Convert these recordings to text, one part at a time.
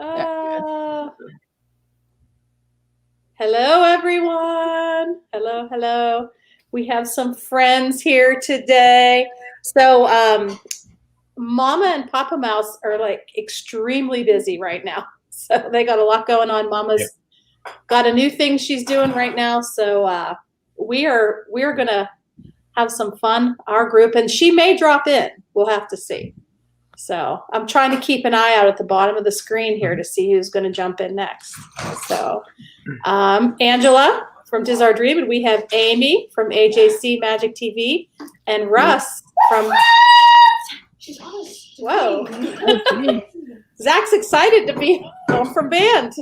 Uh, hello, everyone. Hello, hello. We have some friends here today. So, Mama and Papa Mouse are like extremely busy right now. So they got a lot going on. Mama's got a new thing she's doing right now. So we're gonna have some fun, our group, and she may drop in. We'll have to see. So I'm trying to keep an eye out at the bottom of the screen here to see who's going to jump in next. So Angela from Tis Our Dream, and we have Amy from AJC Magic TV, and Russ from. Whoa. Zach's excited to be home from band.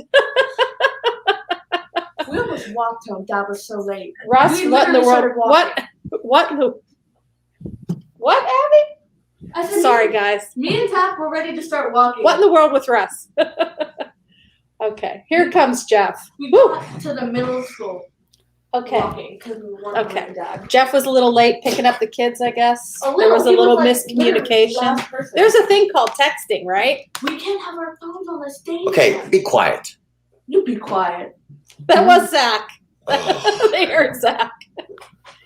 We almost walked home. Dad was so late. Russ, what in the world? What, Abby? I said, sorry, guys. Me and Tap were ready to start walking. What in the world with Russ? Okay, here comes Jeff. We got to the middle school. Okay. Walking, we okay. Jeff was a little late picking up the kids, I guess. There was a little miscommunication. There's a thing called texting, right? We can't have our phones on the stage. Okay, be quiet. You be quiet. That was Zach. They heard Zach.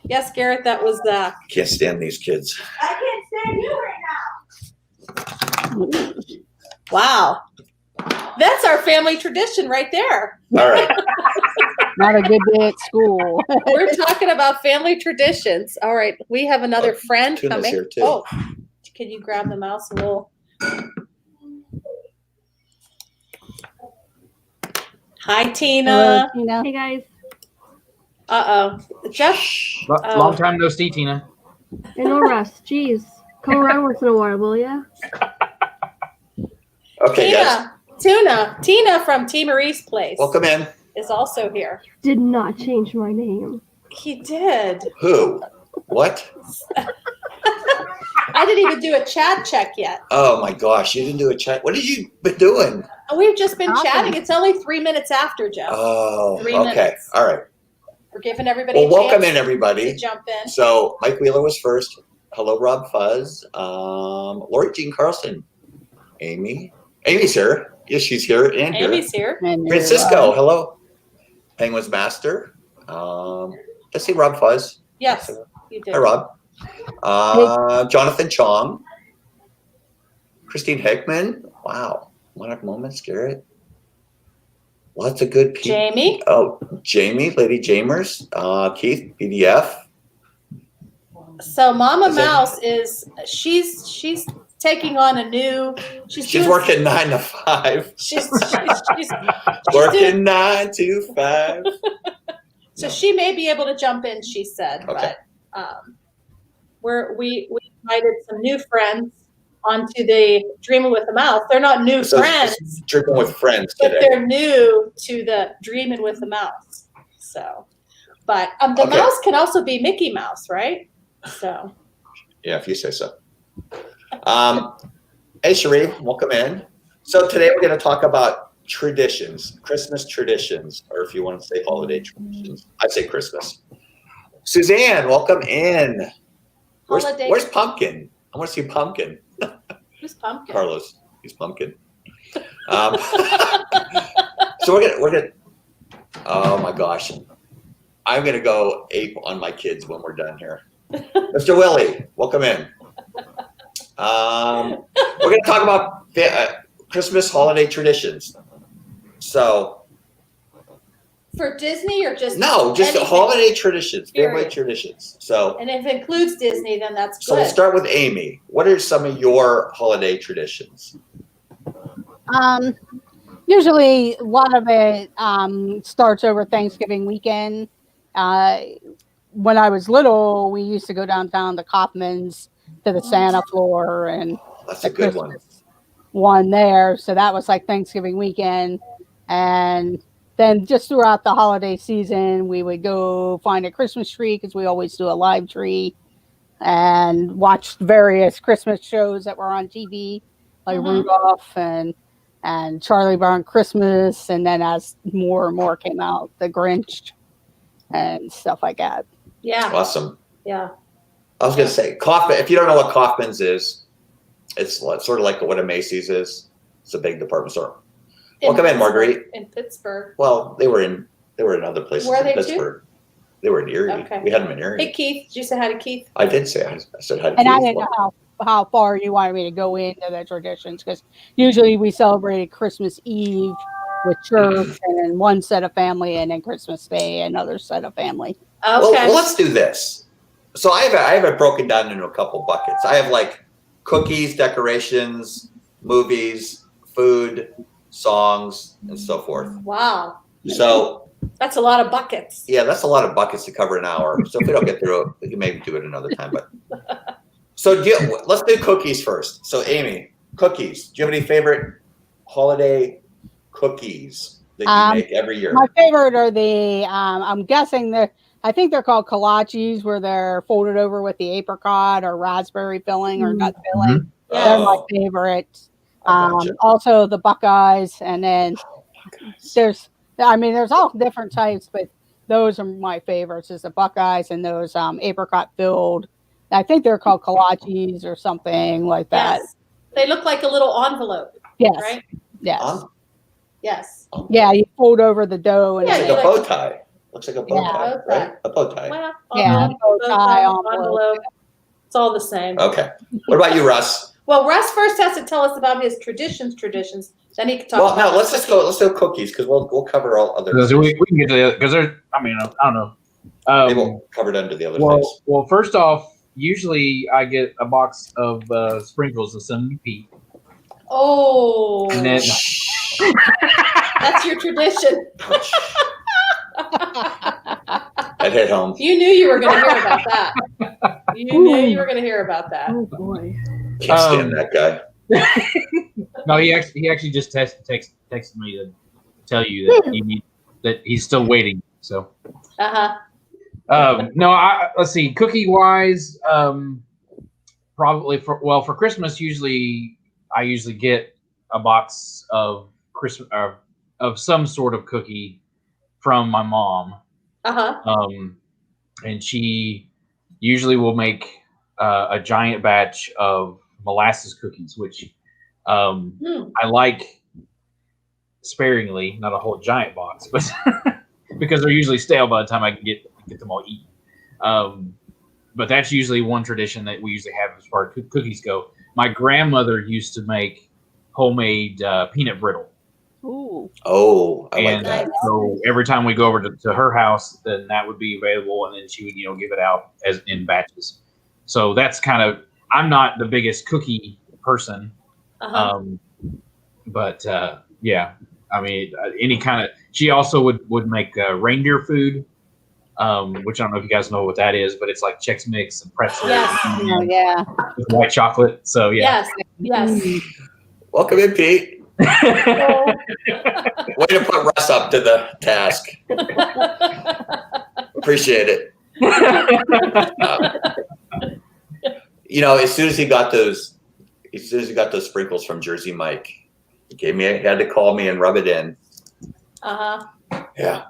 Yes, Garrett, that was Zach. Can't stand these kids. I can't stand you right now. Wow. That's our family tradition right there. All right. Not a good day at school. We're talking about family traditions. All right, we have another friend coming. Here too. Oh, can you grab the mouse and we'll. Hi, Tina. Hello, Tina. Hey guys. Jeff. Long time no see, Tina. And no Russ. Jeez. Come around once in a while, will ya? Okay, guys. Tina from T. Marie's Place. Welcome in. Is also here. Did not change my name. He did. Who? What? I didn't even do a chat check yet. Oh my gosh, you didn't do a chat. What have you been doing? We've just been chatting. It's only 3 minutes after, Jeff. Oh, 3 okay. minutes. All right. We're giving everybody Well, a chance welcome in, everybody. to jump in. So Mike Wheeler was first. Hello, Rob Fuzz. Lori Jean Carlson. Amy's here. Yes, she's here and Amy's here. Francisco, hello. Penguin's Master. Let's see, Rob Fuzz. Yes, you did. Hi, Rob. Jonathan Chong. Christine Hickman. Wow. Monarch Moments, Garrett. Lots of good people. Jamie. Oh, Jamie, Lady Jamers. Keith, PDF. So Mama Mouse she's taking on a new. She's working 9 to 5. She's working 9 to 5. So she may be able to jump in, she said. Okay. But we invited some new friends onto the Dreaming with the Mouse. They're not new friends. Dreaming with friends but today. They're new to the Dreaming with the Mouse. So, but the mouse can also be Mickey Mouse, right? So. Yeah, if you say so. Hey, Sheree, welcome in. So today we're going to talk about traditions, Christmas traditions, or if you want to say holiday traditions. I say Christmas. Suzanne, welcome in. Where's Pumpkin? I want to see Pumpkin. Who's Pumpkin? Carlos. He's Pumpkin. So we're gonna. Oh my gosh, I'm gonna go ape on my kids when we're done here. Mr. Willie, welcome in. We're gonna talk about Christmas holiday traditions. So. For Disney or just just anything? Holiday traditions, family Period. traditions. So. And if it includes Disney, then that's good. So we'll start with Amy. What are some of your holiday traditions? Usually a lot of it starts over Thanksgiving weekend. When I was little, we used to go downtown to Kaufman's to the Santa floor and that's a good one there. So that was like Thanksgiving weekend. And then just throughout the holiday season, we would go find a Christmas tree because we always do a live tree and watch various Christmas shows that were on TV, like Rudolph and Charlie Brown Christmas. And then as more and more came out, The Grinch and stuff like that. Yeah. Awesome. Yeah. I was going to say, Kaufman, if you don't know what Kaufman's is, it's sort of like what a Macy's is. It's a big department store. Welcome in, Marguerite. In Pittsburgh. Well, they were in other places Were in they too? Pittsburgh. They were in Erie. Okay. We had them in Erie. Hey, Keith. Did you say hi to Keith? I did say I said hi to And I Keith. didn't know how far you wanted me to go into the traditions, because usually we celebrated Christmas Eve with church and then one set of family, and then Christmas Day another set of family. Okay. Well, let's do this. So I have it broken down into a couple buckets. I have like cookies, decorations, movies, food, songs, and so forth. Wow. So That's a lot of buckets. yeah, that's a lot of buckets to cover an hour. So if we don't get through it, we can maybe do it another time. But so let's do cookies first. So Amy, cookies. Do you have any favorite holiday cookies that you make every year? My favorite are the I'm guessing I think they're called kolaches, where they're folded over with the apricot or raspberry filling or nut filling. They're my favorite. Gotcha. Also the Buckeyes, and then there's all different types, but those are my favorites, is the Buckeyes and those apricot filled. I think they're called kolaches or something like that. Yes. They look like a little envelope. Yes. Right? Yes. Yes. Yeah, you fold over the dough and Yeah, Looks like a bow tie. Looks like a bow tie, bow tie. right? A bow tie. Well, Yeah, envelope, bow tie, envelope. It's all the same. Okay. What about you, Russ? Well, Russ first has to tell us about his traditions. Then he can talk Well, about no, let's just go. Let's do cookies because we'll cover all other. Because we can get to the because there's. I mean, I don't know. Maybe we'll cover it under the other things. Well, first off, usually I get a box of sprinkles of cinnamon pea. Oh, And then that's your tradition. That hit home. You knew you were going to hear about that. You knew you were going to hear about that. Oh boy. Can't stand that guy. No, he actually just texted me to tell you that that he's still waiting. So no, let's see. Cookie wise, probably for Christmas. I usually get a box of Christmas of some sort of cookie from my mom. And she usually will make a giant batch of molasses cookies, which I like sparingly, not a whole giant box, but because they're usually stale by the time I can get them all eaten. But that's usually one tradition that we usually have as far as cookies go. My grandmother used to make homemade peanut brittle. Ooh. Oh, I like that. So every time we go over to her house, then that would be available, and then she would, give it out as in batches. So that's kind of. I'm not the biggest cookie person, but yeah, I mean, any kind of. She also would make reindeer food, which I don't know if you guys know what that is, but it's like Chex Mix and pretzels. Yes. Yeah. With white chocolate. So yeah. Yes. Welcome in, Pete. Way to put Russ up to the task. Appreciate it. As soon as he got those sprinkles from Jersey Mike, he had to call me and rub it in. Yeah.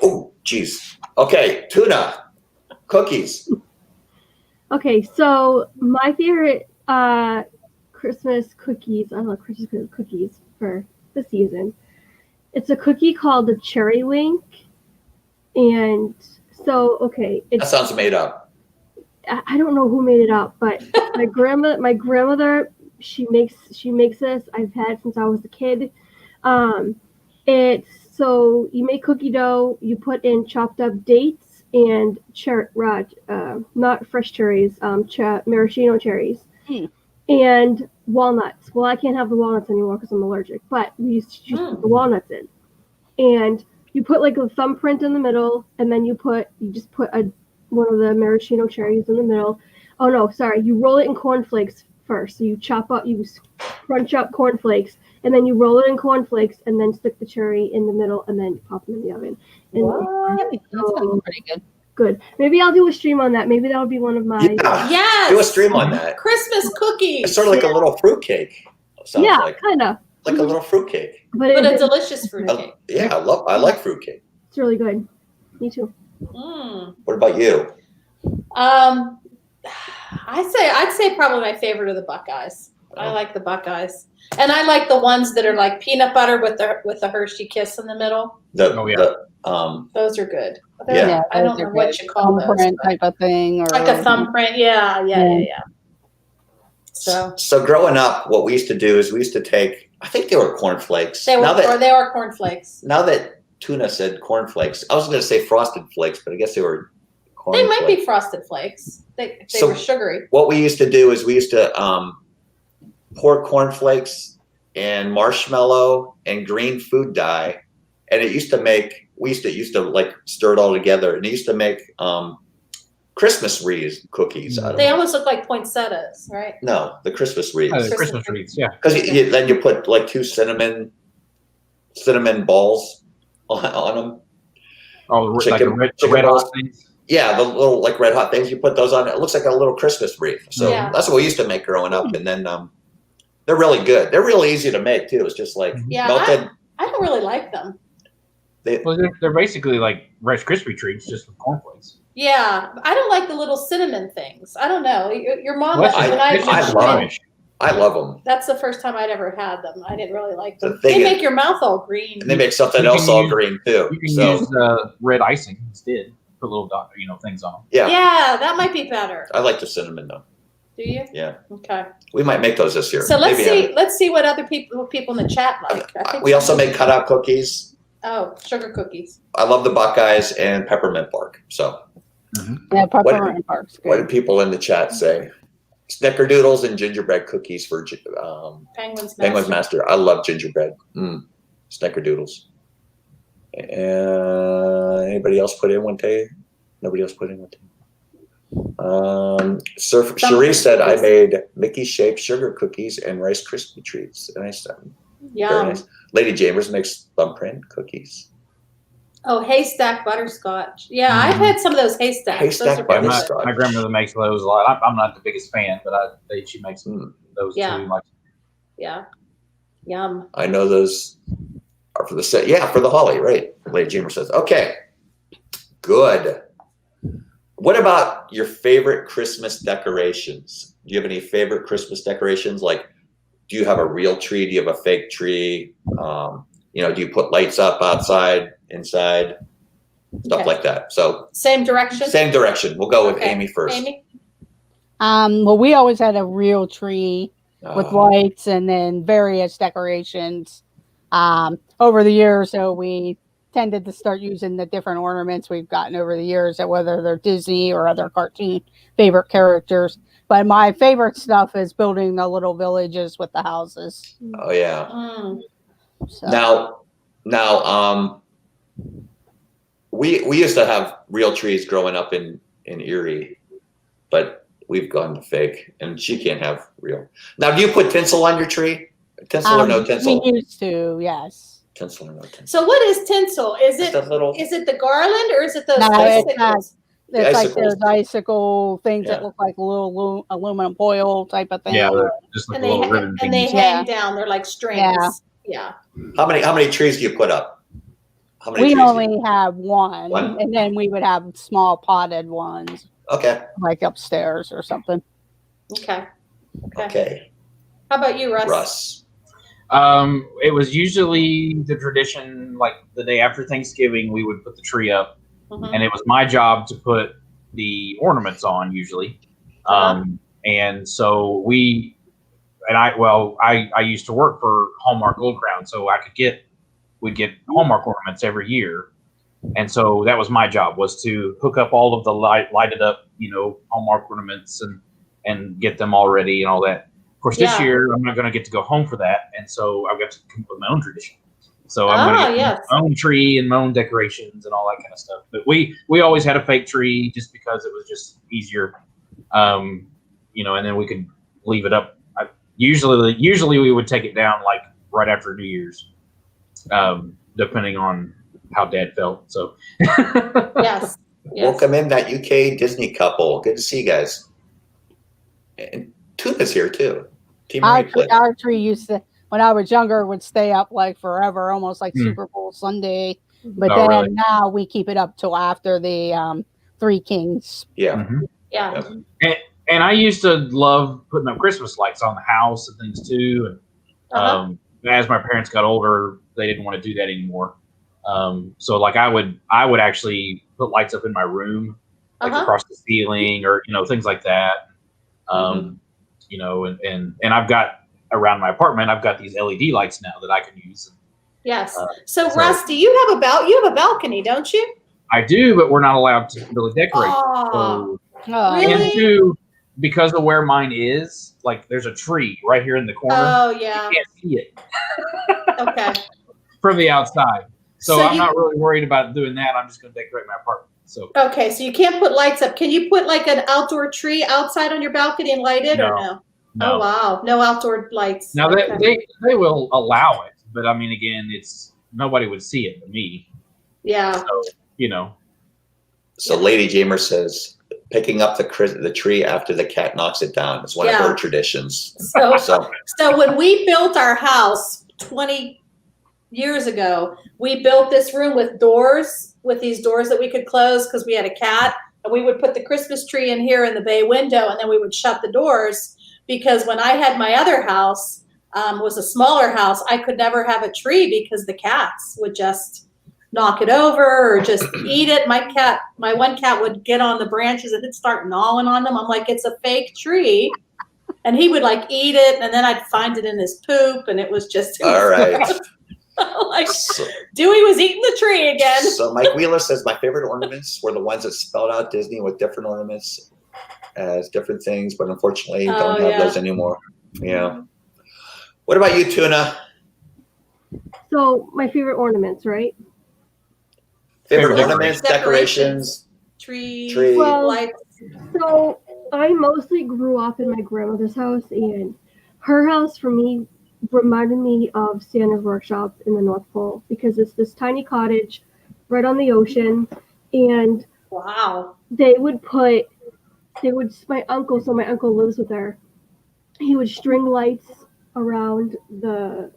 Oh, geez. Okay, tuna cookies. Okay, so my favorite Christmas cookies. I love Christmas cookies for the season. It's a cookie called the Cherry Wink, and so That sounds made up. I don't know who made it up, but my grandmother, she makes this. I've had it since I was a kid. It's so you make cookie dough, you put in chopped up dates and not fresh cherries, maraschino cherries. And walnuts. Well, I can't have the walnuts anymore because I'm allergic, but we used to put the walnuts in. And you put like a thumbprint in the middle, and then you just put one of the maraschino cherries in the middle. Oh no, sorry. You roll it in cornflakes first. So you crunch up cornflakes, and then you roll it in cornflakes, and then stick the cherry in the middle, and then pop them in the oven. And That sounds pretty good. Good. Maybe I'll do a stream on that. Maybe that'll be one of my. Yeah. Yes. Do a stream on that. Christmas cookies. It's sort of like a little fruitcake. Yeah, kind of. Like a little fruitcake. But a delicious fruitcake. Yeah, I like fruitcake. It's really good. Me too. What about you? I'd say probably my favorite are the Buckeyes. I like the Buckeyes, and I like the ones that are like peanut butter with the Hershey Kiss in the middle. Those are good. Yeah. I don't know what you call those. Thumbprint type of thing, or Like a thumbprint. Yeah. So growing up, what we used to do is we used to take, I think they were cornflakes. They are cornflakes. Now that Tuna said cornflakes, I was going to say frosted flakes, but I guess they were cornflakes. They might be frosted flakes. They were sugary. What we used to do is we used to pour cornflakes and marshmallow and green food dye, and it used to make. We used to like stir it all together, and it used to make Christmas wreaths cookies. They almost look like poinsettias, right? No, the Christmas wreaths. The Christmas wreaths, yeah. Because then you put like 2 cinnamon balls on them. Oh, like the red hot things. Yeah, the little like red hot things. You put those on. It looks like a little Christmas wreath. So that's what we used to make growing up, and then they're really good. They're really easy to make too. It's just like melted. I don't really like them. They're basically like Rice Krispie treats, just with cornflakes. Yeah, I don't like the little cinnamon things. I don't know. Your mom. I love them. That's the first time I'd ever had them. I didn't really like them. They make your mouth all green. And they make something else all green too. You can use red icing instead. Put little things on them. Yeah, that might be better. I like the cinnamon though. Do you? Yeah. Okay. We might make those this year. So let's see what other people in the chat like. We also make cutout cookies. Oh, sugar cookies. I love the Buckeyes and peppermint bark. So. Yeah, peppermint bark's good. What did people in the chat say? Snickerdoodles and gingerbread cookies for Penguin's Master. I love gingerbread. Snickerdoodles. Anybody else put in one day? Nobody else put in one day. Cherie said I made Mickey-shaped sugar cookies and Rice Krispie treats. Nice. Very nice. Lady Chambers makes thumbprint cookies. Oh, haystack butterscotch. Yeah, I've had some of those haystacks. Haystack butterscotch. My grandmother makes those a lot. I'm not the biggest fan, but she makes those too. Yeah. Yum. I know those are for the set. Yeah, for the holly, right? Lady Chambers says, okay, good. What about your favorite Christmas decorations? Do you have any favorite Christmas decorations? Like, do you have a real tree? Do you have a fake tree? Do you put lights up outside, inside, stuff like that? So same direction. We'll go with Amy first. Amy. Well, we always had a real tree with lights and then various decorations. Over the years, so we tended to start using the different ornaments we've gotten over the years, whether they're Disney or other cartoon favorite characters. But my favorite stuff is building the little villages with the houses. Oh yeah. So. Now, we used to have real trees growing up in Erie, but we've gone to fake, and she can't have real. Now, do you put tinsel on your tree? Tinsel or no tinsel? We used to, yes. Tinsel or no tinsel? So what is tinsel? Is it the garland or is it those icicles? It's like those icicle things that look like little aluminum foil type of thing. Yeah, just like little ribbon things. And they hang down. They're like strings. Yeah. How many trees do you put up? We only have one, and then we would have small potted ones. Okay. Like upstairs or something. Okay. How about you, Russ? It was usually the tradition, like the day after Thanksgiving, we would put the tree up, and it was my job to put the ornaments on usually. And so I used to work for Hallmark Gold Crown, so we'd get Hallmark ornaments every year. And so that was my job, was to hook up all of the lighted up, Hallmark ornaments and get them all ready and all that. Of course, this year I'm not going to get to go home for that, and so I've got to come up with my own tradition. So I'm going to get my own tree and my own decorations and all that kind of stuff. But we always had a fake tree just because it was just easier, and then we could leave it up. Usually we would take it down like right after New Year's, depending on how Dad felt. So yes. Welcome in that UK Disney couple. Good to see you guys. And Tuna's here too. Our tree used to, when I was younger, would stay up like forever, almost like Super Bowl Sunday. But now we keep it up till after the Three Kings. Yeah. Yeah. And I used to love putting up Christmas lights on the house and things too. And as my parents got older, they didn't want to do that anymore. So like I would actually put lights up in my room, like across the ceiling, or things like that. You know, and I've got around my apartment, I've got these LED lights now that I can use. Yes. So Rusty, you have a balcony, don't you? I do, but we're not allowed to really decorate. Oh, Oh. really? And two, because of where mine is, like there's a tree right here in the corner. Oh, yeah. You can't see it. Okay. From the outside. So I'm you, not really worried about doing that. I'm just going to decorate my apartment. So okay, so you can't put lights up. Can you put like an outdoor tree outside on your balcony and light it, or no? No. Oh, wow. No outdoor lights. Now they will allow it, but I mean, again, nobody would see it but me. Yeah. So, So Lady Jamer says, picking up the tree after the cat knocks it down is one of her traditions. So when we built our house 20 years ago, we built this room with these doors that we could close because we had a cat, and we would put the Christmas tree in here in the bay window, and then we would shut the doors, because when I had my other house, was a smaller house, I could never have a tree because the cats would just knock it over or just eat it. My one cat would get on the branches and it'd start gnawing on them. I'm like, it's a fake tree. And he would like eat it, and then I'd find it in his poop, and it was all right. like Dewey was eating the tree again. So Mike Wheeler says, my favorite ornaments were the ones that spelled out Disney with different ornaments as different things, but unfortunately don't have those anymore. Yeah. What about you, Tuna? So my favorite ornaments, right? Favorite ornaments, decorations, trees, well, lights. So I mostly grew up in my grandmother's house, and her house for me reminded me of Santa's workshop in the North Pole, because it's this tiny cottage right on the ocean, and wow, my uncle lives with her. He would string lights around the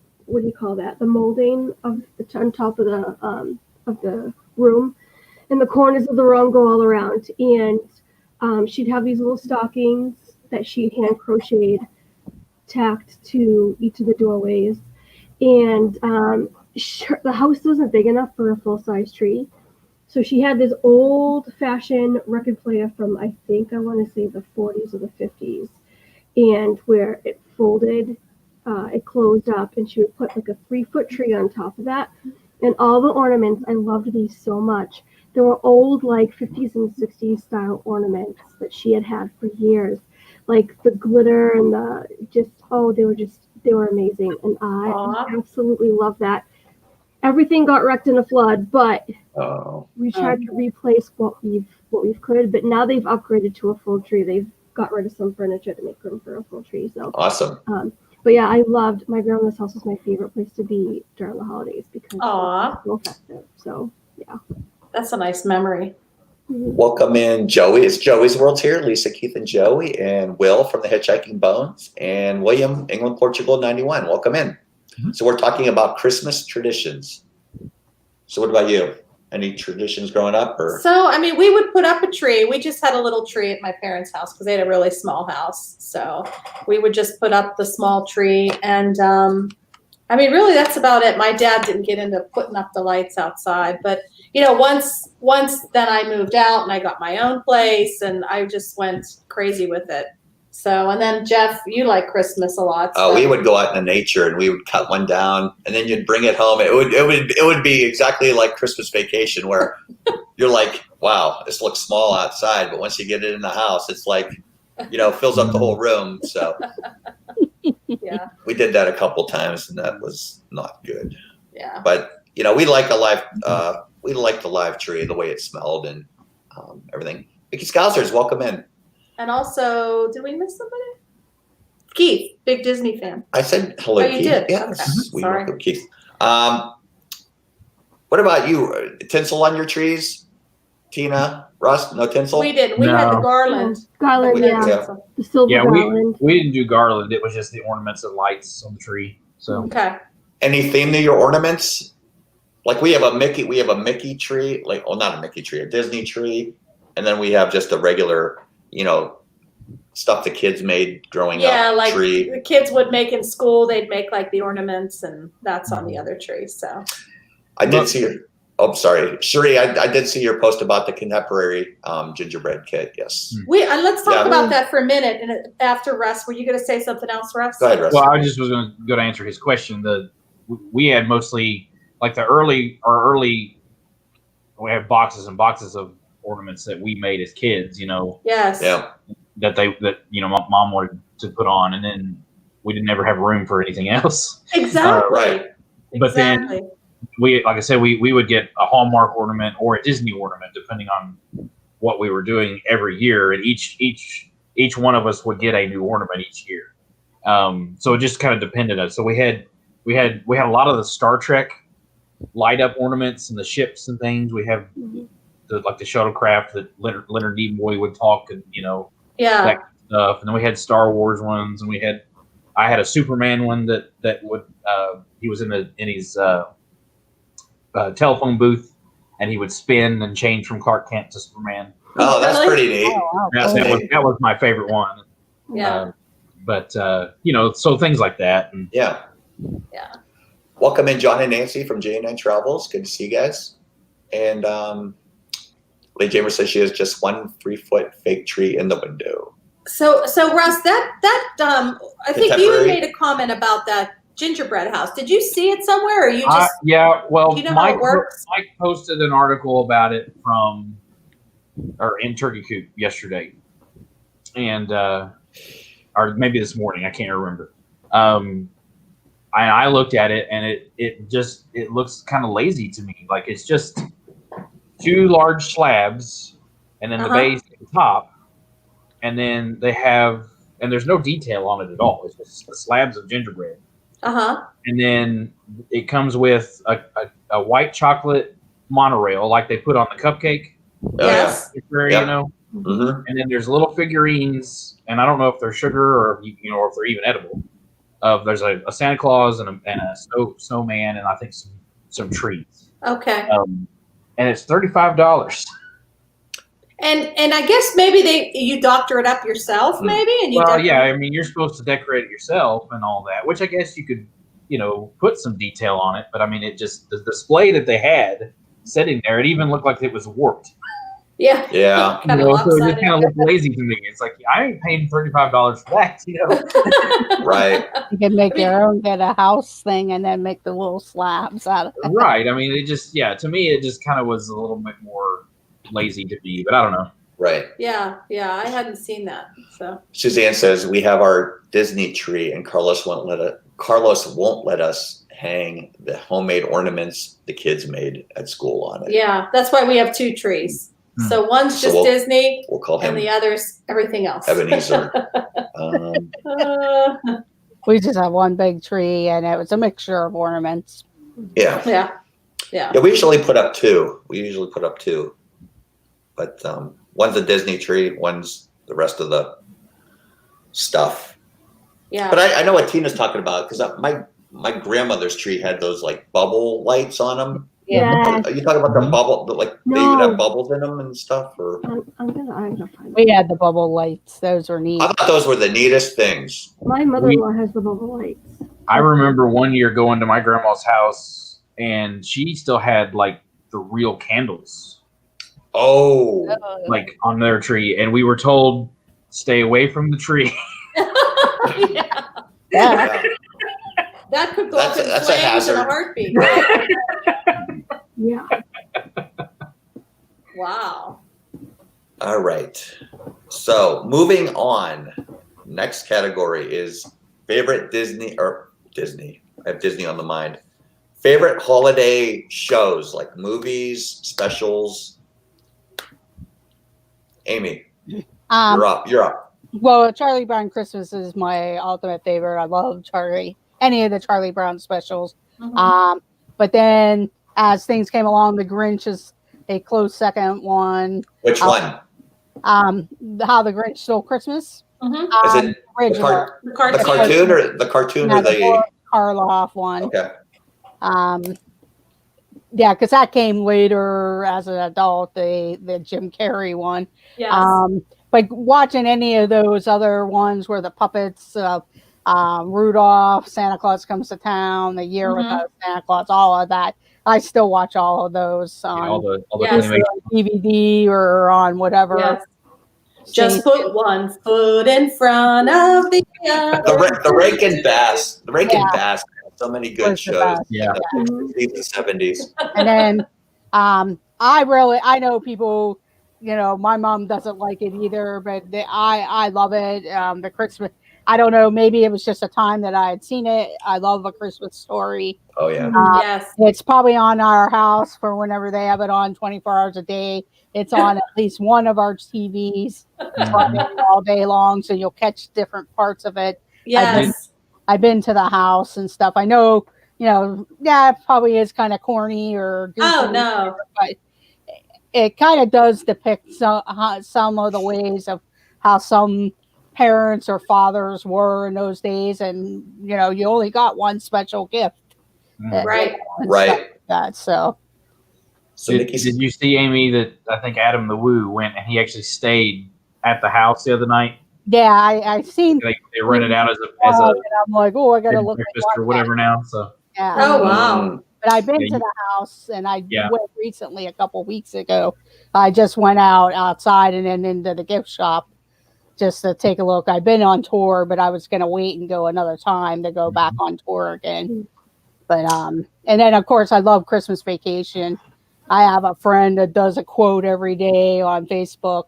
molding on top of the room, and the corners of the room go all around, and she'd have these little stockings that she hand crocheted tacked to each of the doorways, and the house wasn't big enough for a full-size tree, so she had this old-fashioned record player from I want to say the 40s or the 50s, and where it folded, it closed up, and she would put like a 3-foot tree on top of that, and all the ornaments. I loved these so much. There were old like 50s and 60s style ornaments that she had for years, like the glitter and they were amazing, and I absolutely love that. Everything got wrecked in a flood, but we tried to replace what we've could. But now they've upgraded to a full tree. They've got rid of some furniture to make room for a full tree. So awesome. But yeah, I loved my grandmother's house. Was my favorite place to be during the holidays because it was so festive. So yeah, that's a nice memory. Welcome in Joey. It's Joey's World's here. Lisa, Keith, and Joey, and Will from the Hitchhiking Bones, and William, England, Portugal, 91. Welcome in. So we're talking about Christmas traditions. So what about you? Any traditions growing up? Or? So, I mean, we would put up a tree. We just had a little tree at my parents' house because they had a really small house. So we would just put up the small tree. And, I mean, really, that's about it. My dad didn't get into putting up the lights outside. But, once then I moved out and I got my own place, and I just went crazy with it. So, and then Jeff, you like Christmas a lot. So. Oh, we would go out in the nature and we would cut one down, and then you'd bring it home. It would be exactly like Christmas Vacation, where you're like, wow, this looks small outside, but once you get it in the house, it's like, fills up the whole room. So yeah, we did that a couple times, and that was not good. Yeah, but we like the live tree, the way it smelled and everything. Mickey Scousers, welcome in. And also, did we miss somebody? Keith, big Disney fan. I said hello, you Keith. Did? Yes, okay. we Sorry. welcome Keith. What about you? Tinsel on your trees? Tina, Russ, no tinsel? We did. We had the garland. Garland, yeah. The silver garland. We didn't do garland. It was just the ornaments and lights on the tree. So okay. Any theme to your ornaments? Like we have a Mickey tree, not a Mickey tree, a Disney tree, and then we have just a regular, stuff the kids made growing Yeah, up. like Tree. the kids would make in school. They'd make like the ornaments, and that's on the other tree. So I did see your. Oh, sorry, Sheree. I did see your post about the contemporary gingerbread kit. Yes. let's talk Yeah. about that for a minute. And after Russ, were you going to say something else, Russ? Go ahead, Russ. Well, I just was going to go to answer his question. We had mostly like we had boxes and boxes of ornaments that we made as kids. Yes. Yeah. That my mom wanted to put on, and then we didn't ever have room for anything else. Exactly. Right. But exactly. then like I said, we would get a Hallmark ornament or a Disney ornament depending on what we were doing every year, and each one of us would get a new ornament each year. So it just kind of depended on. So we had a lot of the Star Trek light up ornaments and the ships and things. We have the shuttlecraft that Leonard Nimoy would talk, and Yeah. that kind of stuff. And then we had Star Wars ones, and I had a Superman one that would he was in his telephone booth, and he would spin and change from Clark Kent to Superman. Oh, that's Really? pretty neat. Oh, wow. That was my favorite one. Yeah. But so things like that. And Yeah. Yeah. Welcome in, John and Nancy from J9 Travels. Good to see you guys. And Lee Jamer says she has just 1 3-foot fake tree in the window. So Russ, I think you Contemporary. made a comment about that gingerbread house. Did you see it somewhere, or you just? yeah, well, Do you know how it works? Mike posted an article about it in Turkey Coop yesterday, and or maybe this morning, I can't remember. I looked at it, and it looks kind of lazy to me. Like it's just 2 large slabs, and then the base at the top, and then and there's no detail on it at all. It's just the slabs of gingerbread. And then it comes with a white chocolate monorail, like they put on the cupcake. Yes. Yeah. And then there's little figurines, and I don't know if they're sugar or or if they're even edible. There's a Santa Claus and a snowman, and I think some trees. Okay. And it's $35. And I guess maybe you doctor it up yourself, maybe, and you. Well, yeah, I mean, you're supposed to decorate it yourself and all that, which I guess you could, put some detail on it. But I mean, the display that they had sitting there, it even looked like it was warped. Yeah. Yeah. Kind of So it just lopsided. kind of looked lazy to me. It's like I ain't paying $35 for that, Right. You can make your own, get a house thing, and then make the little slabs out of it. Right. I mean, to me, it just kind of was a little bit more lazy to me, but I don't know. Right. Yeah. I hadn't seen that. So Suzanne says we have our Disney tree, and Carlos won't let us hang the homemade ornaments the kids made at school on it. yeah, that's why we have 2 trees. So one's So just Disney, We'll call him and the other's everything else. Ebenezer. We just have one big tree, and it was a mixture of ornaments. Yeah. Yeah. We usually put up 2. But one's a Disney tree, one's the rest of the stuff. Yeah. But I know what Tina's talking about, because my grandmother's tree had those like bubble lights on them. Yeah. Are you talking about the bubble, they No. would have bubbles in them and stuff? Or I'm gonna find We had the bubble lights; those were neat. I thought those were the neatest things. My mother-in-law has the bubble lights. I remember one year going to my grandma's house, and she still had like the real candles, Oh, like on their tree, and we were told stay away from the tree. Yeah. yeah. That could go up in That's a flames in a hazard. heartbeat. Yeah. Wow. All right. So moving on. Next category is favorite Disney. I have Disney on the mind. Favorite holiday shows, like movies, specials. Amy, you're up. Well, Charlie Brown Christmas is my ultimate favorite. I love any of the Charlie Brown specials. But then as things came along, The Grinch is a close second one. Which one? How the Grinch Stole Christmas. Is it Original. the cartoon or the cartoon Yeah, or the? Boris Karloff one. Okay. Yeah, because that came later as an adult, the Jim Carrey one. Yes. but watching any of those other ones where the puppets, Rudolph, Santa Claus Comes to Town, The Year Without Santa Claus, all of that, I still watch all of those on all the Yes. claymation. DVD or on whatever. Yes. Just put one foot in front of the other. The Rankin Bass. The Rankin Yeah. Bass. So many good Was the shows best. Yeah. in the 60s and 70s. And then I know people, my mom doesn't like it either, but I love it. The Christmas, I don't know, maybe it was just a time that I had seen it. I love A Christmas Story. Oh yeah. Yes. It's probably on our house for whenever they have it on 24 hours a day. It's on at least one of our TVs all day long, so you'll catch different parts of it. Yes. I've been to the house and stuff. I know, it probably is kind of corny or goofy, Oh no. but it kind of does depict some of the ways of how some parents or fathers were in those days, and you only got one special gift. Right. And Right. stuff like that. So Did you see, Amy, that I think Adam the Woo went and he actually stayed at the house the other night? yeah, I seen. They rent it out as a And I'm like, oh, I gotta look at breakfast or whatever now. So Yeah. Oh wow. But I've been Yeah, to the house, and I Yeah. went recently a couple weeks ago. I just went outside and then into the gift shop just to take a look. I've been on tour, but I was going to wait and go another time to go back on tour again. But and then of course I love Christmas Vacation. I have a friend that does a quote every day on Facebook.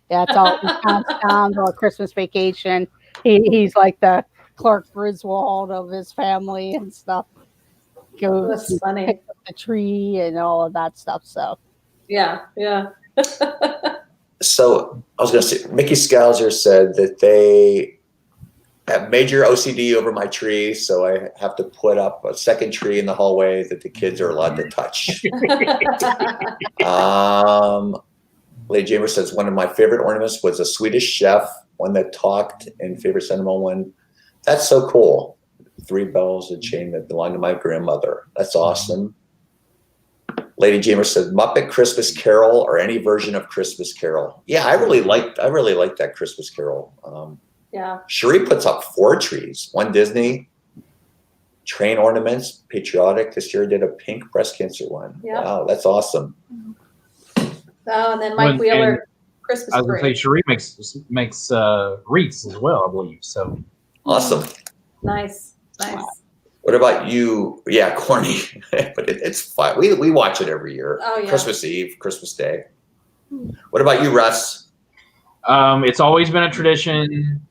That's all he counts down to a Christmas Vacation. He's like the Clark Griswold of his family and stuff. Goes That's and funny. picks up the tree and all of that stuff. So Yeah. Yeah. So I was going to say, Mickey Scouser said that they have major OCD over my tree, so I have to put up a second tree in the hallway that the kids are allowed to touch. Lady Jamer says one of my favorite ornaments was a Swedish chef, one that talked, and favorite sentimental one. That's so cool. 3 bells, a chain that belonged to my grandmother. That's awesome. Lady Jamer said Muppet Christmas Carol or any version of Christmas Carol. Yeah, I really liked that Christmas Carol. Yeah. Cherie puts up 4 trees. One Disney, train ornaments, patriotic. This year did a pink breast cancer one. Yeah. Wow, that's awesome. Oh, and then Mike Wheeler, Christmas I was going to say, tree. Cherie makes wreaths as well, I believe. So Awesome. Nice. Nice. What about you? Yeah, corny, but it's fun. We watch it every year. Oh, yeah. Christmas Eve, Christmas Day. What about you, Russ? it's always been a tradition.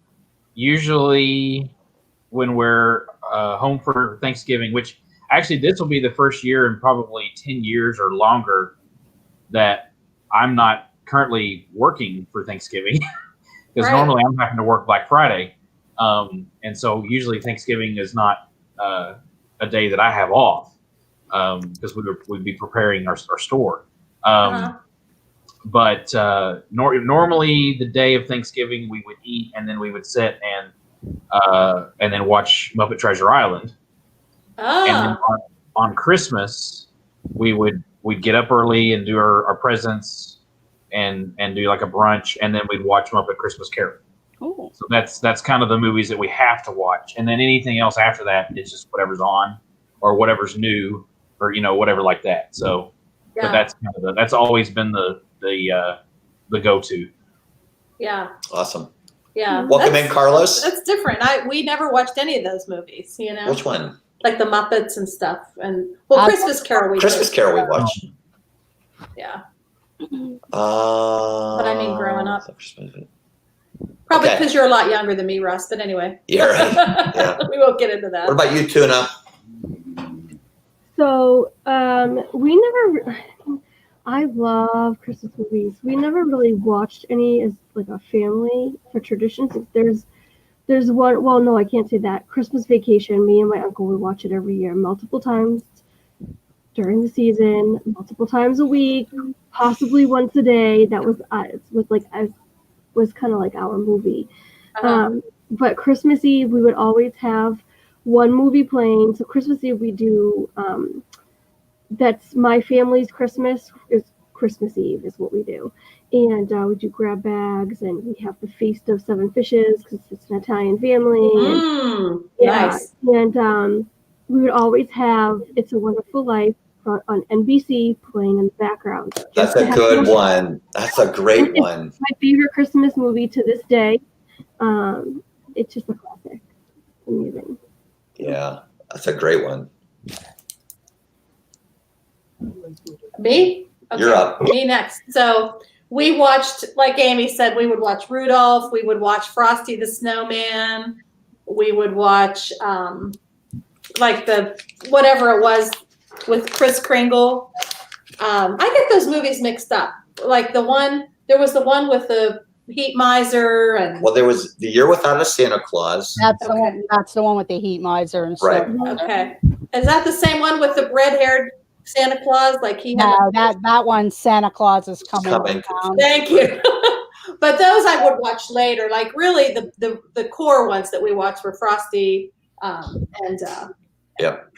Usually, when we're home for Thanksgiving, which actually this will be the first year in probably 10 years or longer that I'm not currently working for Thanksgiving, because Right. normally I'm having to work Black Friday, and so usually Thanksgiving is not a day that I have off, because we'd be preparing our store. But normally the day of Thanksgiving we would eat, and then we would sit and then watch Muppet Treasure Island. And then on Christmas we'd get up early and do our presents and do like a brunch, and then we'd watch Muppet Christmas Carol. cool. So that's kind of the movies that we have to watch, and then anything else after that is just whatever's on or whatever's new or whatever like that. So, but that's kind of that's always been the go-to. Yeah. Awesome. Yeah. Welcome in, Carlos. That's different. We never watched any of those movies, Which one? like the Muppets and stuff. And Christmas Carol we Christmas did. Carol we watched. Yeah. But I mean, growing up. Probably Okay. because you're a lot younger than me, Russ. But anyway. Yeah, right. Yeah. We won't get into that. What about you, Tuna? So we never. I love Christmas movies. We never really watched any as like a family for traditions. There's one. Well, no, I can't say that. Christmas Vacation. Me and my uncle would watch it every year, multiple times during the season, multiple times a week, possibly once a day. That was was kind of like our movie. But Christmas Eve, we would always have one movie playing. So Christmas Eve, we do. That's my family's Christmas is Christmas Eve is what we do. And we do grab bags, and we have the Feast of Seven Fishes because it's an Italian family. And, Nice. And we would always have It's a Wonderful Life on NBC playing in the background. That's a good one. That's a great one. My favorite Christmas movie to this day. It's just a classic. Amazing. Yeah, that's a great one. Me? Okay. You're up. Me next. So we watched, like Amy said, we would watch Rudolph. We would watch Frosty the Snowman. We would watch like the whatever it was with Kris Kringle. I get those movies mixed up. Like there was the one with the Heat Miser and. Well, there was The Year Without a Santa Claus. That's the one. That's the one with the heat miser and stuff. Right. Okay. Is that the same one with the red-haired Santa Claus? Like he had. No, that one Santa Claus is coming Coming. down. Thank you. But those I would watch later. Like really, the core ones that we watched were Frosty and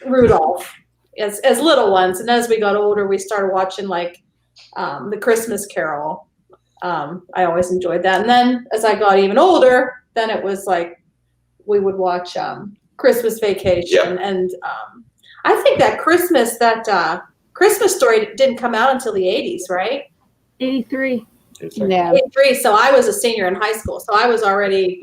Rudolph as little ones. And as we got older, we started watching like the Christmas Carol. I always enjoyed that. And then as I got even older, then it was like we would watch Christmas Vacation. And I think that Christmas Story didn't come out until the 80s, right? 83. Yeah. 83. So I was a senior in high school. So I was already,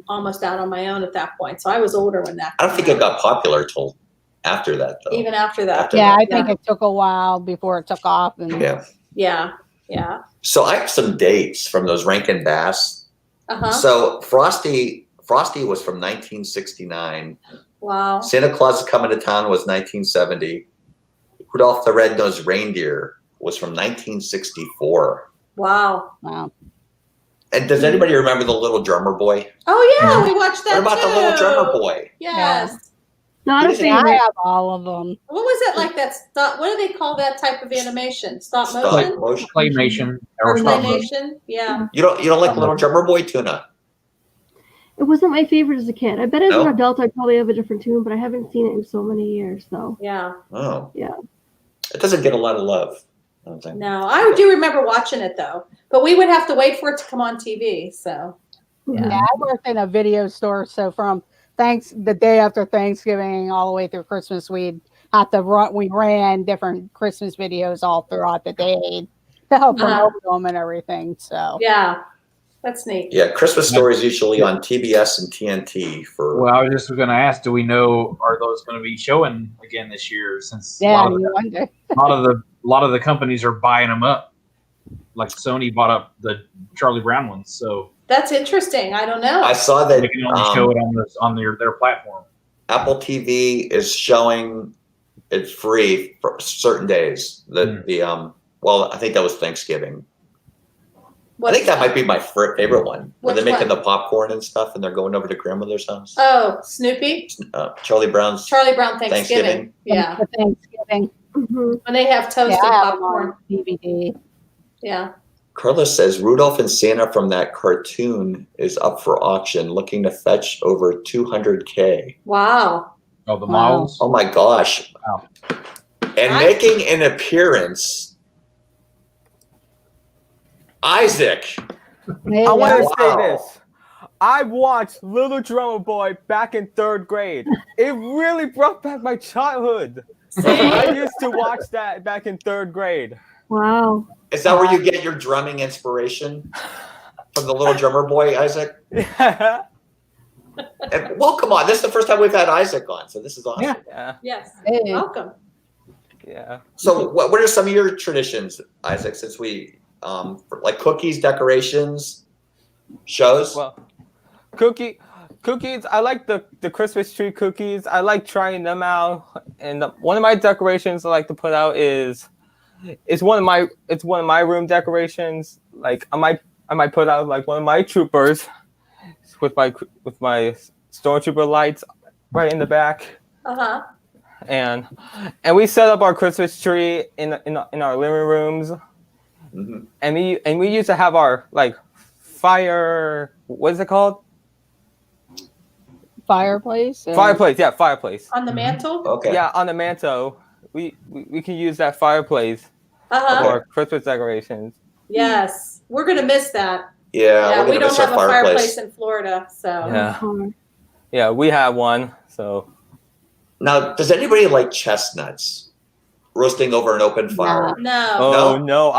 almost out on my own at that point. So I was older when that I don't think it got popular till after that, though. even after that. Yeah, I think it took a while before it took off. And Yeah. So I have some dates from those Rankin Bass. Uh-huh. So Frosty was from 1969. Wow. Santa Claus is Coming to Town was 1970. Rudolph the Red-Nosed Reindeer was from 1964. Wow. And does anybody remember the Little Drummer Boy? Oh yeah, we watched that. What about the Little Drummer Boy? Yes. Not a Isn't it- I favorite. have all of them. What was it like that? What do they call that type of animation? Stop Stop motion motion. Claymation or or stop motion. claymation? Yeah. You don't like Little Drummer Boy, Tuna? It wasn't my favorite as a kid. I bet as No? an adult I'd probably have a different tune, but I haven't seen it in so many years. So Yeah. Oh. Yeah. It doesn't get a lot of love, I don't think. No, I do remember watching it though, but we would have to wait for it to come on TV. So. Yeah, I worked in a video store, so from the day after Thanksgiving all the way through Christmas, we ran different Christmas videos all throughout the day to help promote them and everything. So Yeah, that's neat. Yeah, Christmas Story is usually on TBS and TNT for. Well, I was just going to ask, do we know, are those going to be showing again this year? Since yeah, a lot of the companies are buying them up. Like Sony bought up the Charlie Brown ones, so That's interesting. I don't know. I saw that they can only show it on their platform. Apple TV is showing it free for certain days. Well, I think that was Thanksgiving. I think that might be my favorite one. When Which they're making one? the popcorn and stuff, and they're going over to grandmother's house. Oh, Snoopy, Charlie Brown's. Charlie Brown Thanksgiving. Yeah, for Thanksgiving. Mhm. when they have toasted Yeah, I have them popcorn. on DVD. Yeah. Carlos says Rudolph and Santa from that cartoon is up for auction, looking to fetch over $200K. Wow. Oh, the Wow. models. Oh my gosh! Wow. And making an appearance, Isaac. Hey, I want to Wow. say this. I watched Little Drummer Boy back in 3rd grade. It really brought back my childhood. I used to watch that back in 3rd grade. Wow. Is that where you get your drumming inspiration? From the Little Drummer Boy, Isaac? Yeah. And, well, come on. This is the first time we've had Isaac on, so this is awesome. Yeah. Yes. Hey. Welcome. Yeah. So what are some of your traditions, Isaac, since we, like cookies, decorations, shows? Well, cookies. I like the Christmas tree cookies. I like trying them out. And one of my decorations I like to put out is one of my room decorations. Like I might put out like one of my troopers with my stormtrooper lights right in the back. Uh-huh. And we set up our Christmas tree in our living rooms. Mm-hmm. And we used to have our like fire. What is it called? Fireplace. Fireplace. Yeah, fireplace. On the mantle? Okay. Yeah, on the mantle. We can use that fireplace. Uh-huh. or Christmas decorations. Yes. We're going to miss that. Yeah, we're we gonna don't miss our have a fireplace fireplace. in Florida, so. Yeah. Oh, Yeah, we have one. So Now, does anybody like chestnuts? Roasting over an open fire. No. oh No?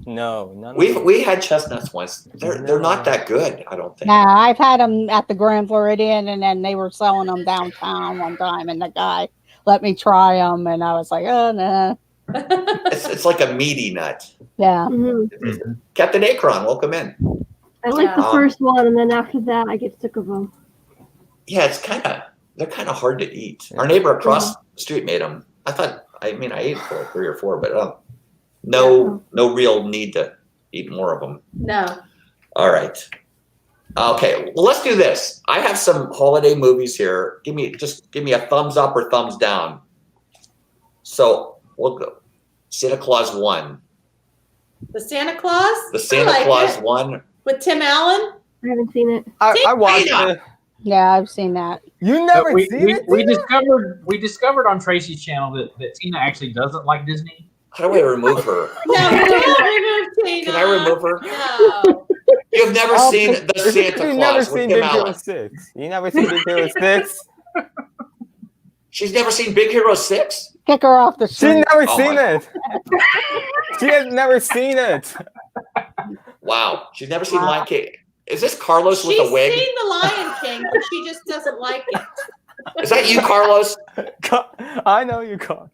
no, none of We them. we had chestnuts once. They're not that good, I don't think. Nah, I've had them at the Grand Floridian, and then they were selling them downtown one time, and the guy let me try them, and I was like, oh, nah. It's like a meaty nut. Yeah. mhm. Captain Akron, welcome in. I like the Yeah. first one, and then after that, I get sick of them. Yeah, they're kind of hard to eat. Our neighbor across the street made them. I ate for 3 or 4, but no real need to eat more of them. No. All right. Okay, well, let's do this. I have some holiday movies here. Give me a thumbs up or thumbs down. So we'll go. Santa Claus 1. The Santa Claus? The Santa I like Claus it. 1. With Tim Allen? I haven't seen it. I watched Tina! it. Yeah, I've seen that. You never we, seen we, it? we Tina? discovered on Tracy's channel that Tina actually doesn't like Disney. How do I remove her? No, don't remove Tina. Can I remove her? No. You've never Oh, seen the Santa You never Claus seen with Big Tim Hero Allen. 6. You never seen Big Hero 6? She's never seen Big Hero 6? Kick her off the She's street. never Oh seen my- it. She has never seen it. Wow. She's never seen Wow. Lion King. Is this Carlos with She's a wig? seen The Lion King, but she just doesn't like it. Is that you, Carlos? I know you can't.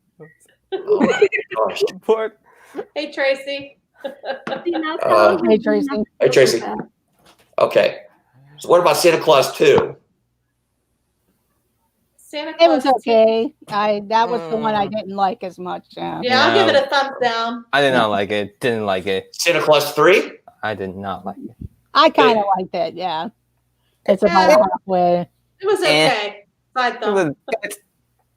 Oh my gosh. Poor. Hey, Tracy. See, now Uh, Hey, Tracy. Hey, Tracy. Okay. So what about Santa Claus 2? Santa It Claus. was okay. That was the one I didn't like as much. Yeah. Yeah, I'll give it a thumbs down. I did not like it. Didn't like it. Santa Claus 3? I did not like it. I kind of liked it. Yeah. It's about halfway. It was okay. Side It thumb. was,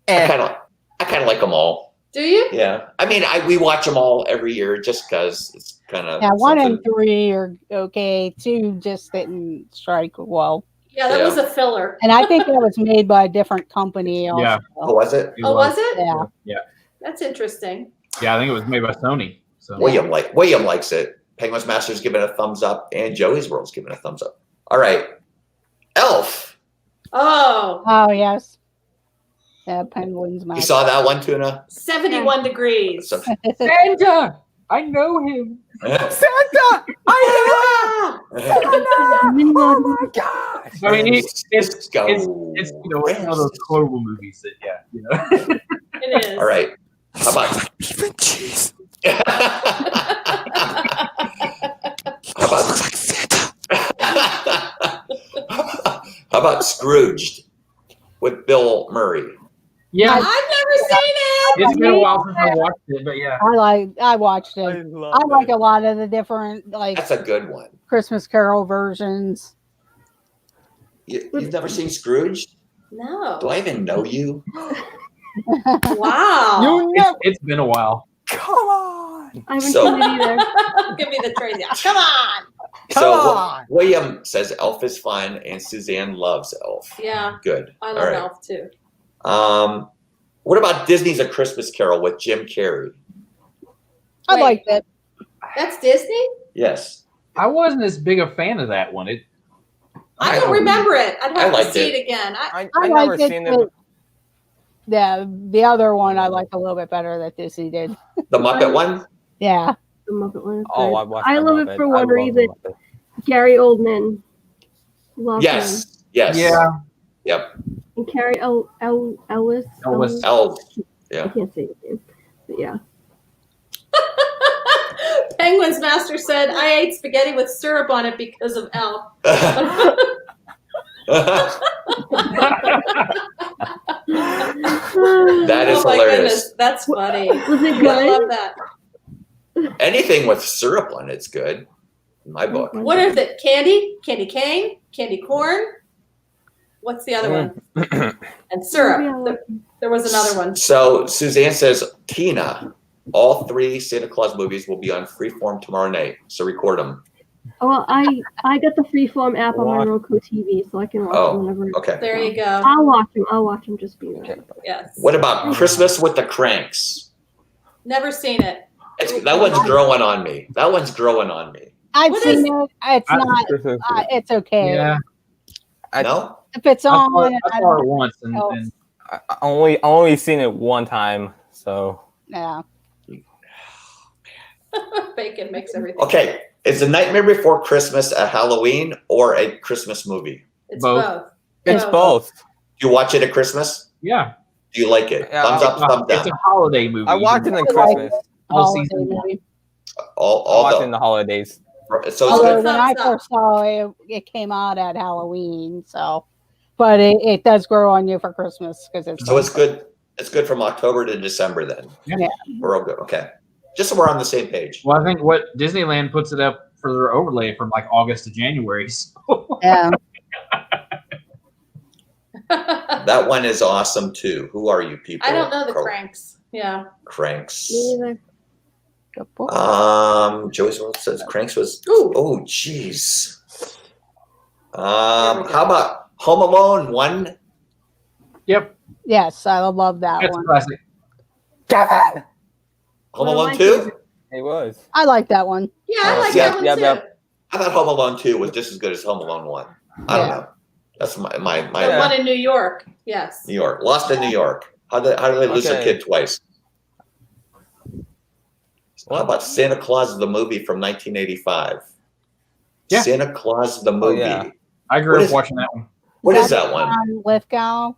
I kind of like them all. Do you? Yeah. I mean, we watch them all every year just because it's kind of Yeah, 1 and 3 are okay. 2 just didn't strike well. Yeah, that was a filler. And I think that was made by a different company. Also. Yeah. Oh, was it? Oh, was it? Yeah. Yeah. That's interesting. Yeah, I think it was made by Sony. So William likes it. Penguins Masters giving a thumbs up, and Joey's World's giving a thumbs up. All right. Elf. Oh, Oh, yes. Yeah, Penguins. You saw that one, Tuna? 71 degrees. So- Santa, I know him. Santa! I Oh my gosh! I mean, it's go. it's it's one of those global movies that It is. All right. How about Even cheese. How about How about Scrooged with Bill Murray? Yeah, I've never seen it. it's been a while since I watched it, but yeah. I watched it. I love I like it. a lot of the different That's a good one. Christmas Carol versions. You've never seen Scrooged? No. Do I even know you? Wow. You never. It's been a while. Come on! I haven't So- seen it either. Give me the Tracy. Come on. Come So on. William says Elf is fun, and Suzanne loves Elf. Yeah, Good. I All love right. Elf too. What about Disney's A Christmas Carol with Jim Carrey? I Wait. liked it. That's Disney? Yes. I wasn't as big a fan of that one. I don't remember it. I'd I have to liked see it. it again. I I never liked it. seen it. Yeah, the other one I liked a little bit better that Disney did. The Muppet one? Yeah. The Muppet one is Oh, good. I watched. I the love Muppet. it for I one love the reason. Muppet. Gary Oldman. Love him. Yes. Yes. Yeah. Yep. And Carrie Ellis. Ellis. Elf. I Yeah. can't say his name. But yeah. Penguins Master said, I ate spaghetti with syrup on it because of Elf. That is Oh my hilarious. goodness, that's funny. Was it I good? love that. Anything with syrup on it's good. In my book. What is it? Candy? Candy cane? Candy corn? What's the other one? And syrup. There was another one. So Suzanne says, Tina, all 3 Santa Claus movies will be on Freeform tomorrow night. So record them. Oh, well, I got the Freeform app on my Watch. Roku TV, so I can watch Oh, them whenever. Okay. There you go. I'll watch them. Just be there. Yes. What about Christmas with the Cranks? Never seen it. That one's growing on me. That one's growing on me. I've What seen is- it. It's not. It's okay. Yeah, No? If it's I on, saw, and I I saw it don't. once, Oh. and I only seen it one time. So Yeah. Bacon makes everything. Okay. Is The Nightmare Before Christmas a Halloween or a Christmas movie? It's Both. both. it's both. Do you watch it at Christmas? yeah, Do you like it? Yeah, Thumbs up, thumbs it's down. a holiday movie. I watched it in like Christmas. all Holiday season long. movie. I All watched it in the the holidays. so it's Although good. when I Thumbs up. first saw it, it came out at Halloween. So, but it does grow on you for Christmas because it's. So it's good. It's good from October to December then. Yeah. We're all good. Okay. Just so we're on the same page. Well, I think what Disneyland puts it up for their overlay from like August to January. So. Yeah. That one is awesome too. Who are you people? I don't know the Cranks. Yeah. Cranks. Me either. Joey's World says Cranks was. Ooh. Oh, jeez. There we go. How about Home Alone 1? Yep, Yes, I love that that's a one. classic. Home One of Alone my 2? favorite- It was. I like that one. Yeah, I like Yeah. that one Yep, too. yep. I thought Home Alone 2 was just as good as Home Alone 1. I don't Yeah. know. That's my The Yeah. one in New York. Yes. New York. Lost in New York. How did they lose a Okay. kid twice? How What? about Santa Claus the movie from 1985? Yeah. Santa Claus the movie. yeah. I grew What up is- watching that one. What is that one? Lithgow?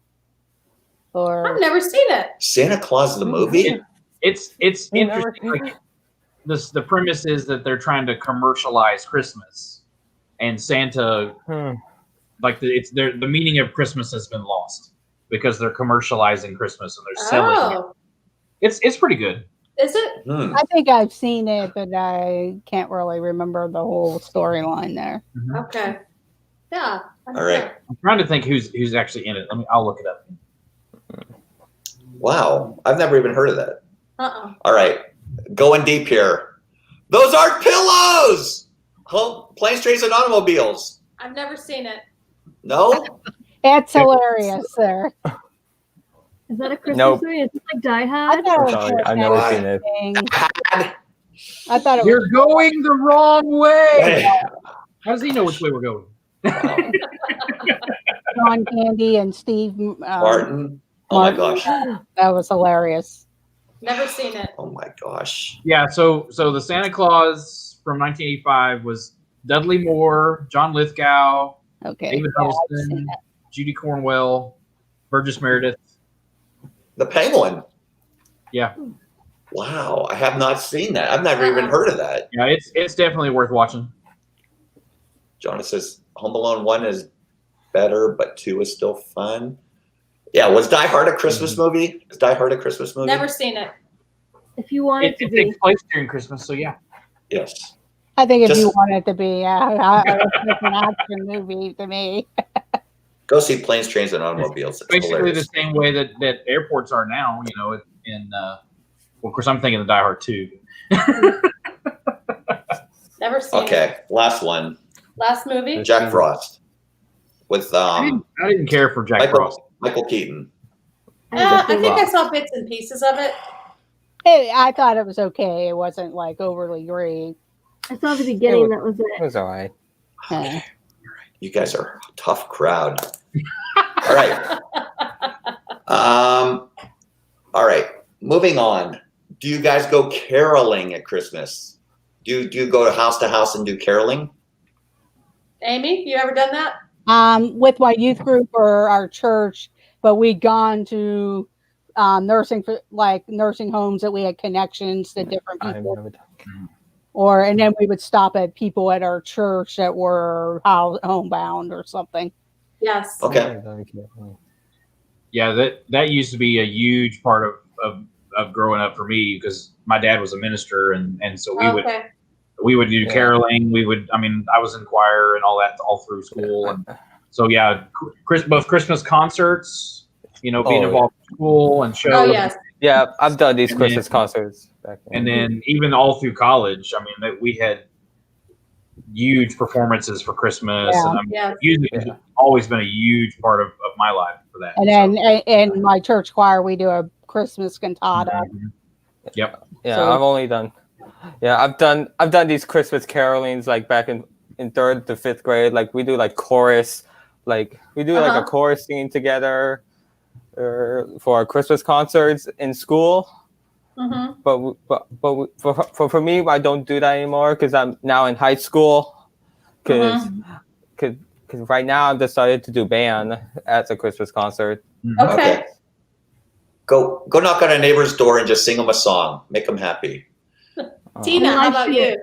Or I've never seen it. Santa Claus the movie? It's You never interesting. seen Like the premise is that they're trying to commercialize Christmas, and Santa, like the meaning of Christmas has been lost because they're commercializing Christmas and they're selling it. Oh, It's pretty good. is it? Hmm. I think I've seen it, but I can't really remember the whole storyline there. Okay. Yeah. All right. I'm trying to think who's actually in it. I'll look it up. Wow. I've never even heard of that. Uh-uh. All right. Going deep here. Those aren't pillows. Planes, trains, and automobiles. I've never seen it. No? It's hilarious there. Is that a Christmas Nope. movie? Is it like Die I Hard? thought it was Sorry, just I've never God. seen it. interesting. I thought it was You're going the wrong way. Hey. How does he know which way we're going? Wow. John Candy and Steve Martin. Oh my Martin. gosh. That was hilarious. Never seen it. Oh my gosh. Yeah, so the Santa Claus from 1985 was Dudley Moore, John Lithgow, Okay. David Yeah, I've Huddleston, seen it. Judy Cornwell, Burgess Meredith. The Penguin. Yeah, Wow. I have not seen that. I've never even heard of that. yeah, it's definitely worth watching. Jonah says Home Alone 1 is better, but 2 is still fun. Yeah, was Die Hard a Christmas movie? Is Die Hard a Christmas movie? Never seen it. If you want it to It be. takes place during Christmas, so yeah. Yes. I think if Just- you want it to be, it's an action movie to me. Go see Planes, Trains, and Automobiles. It's Basically hilarious. the same way that airports are now. You know, well, of course, I'm thinking of Die Hard 2. Never seen it. Okay, last one. Last movie? Jack Frost with I didn't care for Jack Frost. Michael Keaton. I think I saw bits and pieces of it. I thought it was okay. It wasn't like overly great. I saw the beginning. That was It it. was alright. Yeah. You guys are a tough crowd. All right. All right. Moving on. Do you guys go caroling at Christmas? Do you go to house and do caroling? Amy, you ever done that? With my youth group or our church, but we'd gone to nursing homes that we had connections to different I've people, never done. and then we would stop at people at our church that were homebound or something. Yes. Okay. Yeah, that used to be a huge part of growing up for me because my dad was a minister, and so Okay. we would do Yeah. caroling. I was in choir and all that all through school, and so yeah, both Christmas concerts, being Oh, involved in school and shows. Oh, yes. Yeah, I've done these And Christmas then- concerts back then. And then even all through college, we had huge performances for Christmas, Yeah. and Yes. music has Yeah. always been a huge part of my life for that. And then in my church choir, we do a Christmas cantata. Yep. yeah, so- I've only done Yeah, I've done these Christmas carolings like back in 3rd to 5th grade. Like we do like chorus, like we do like a chorus singing together for our Christmas concerts in school. Mm-hmm. But for me, I don't do that anymore because I'm now in high school. Because right now I've decided to do band at a Christmas concert. Okay. Go knock on a neighbor's door and just sing them a song. Make them happy. Tina, how about you?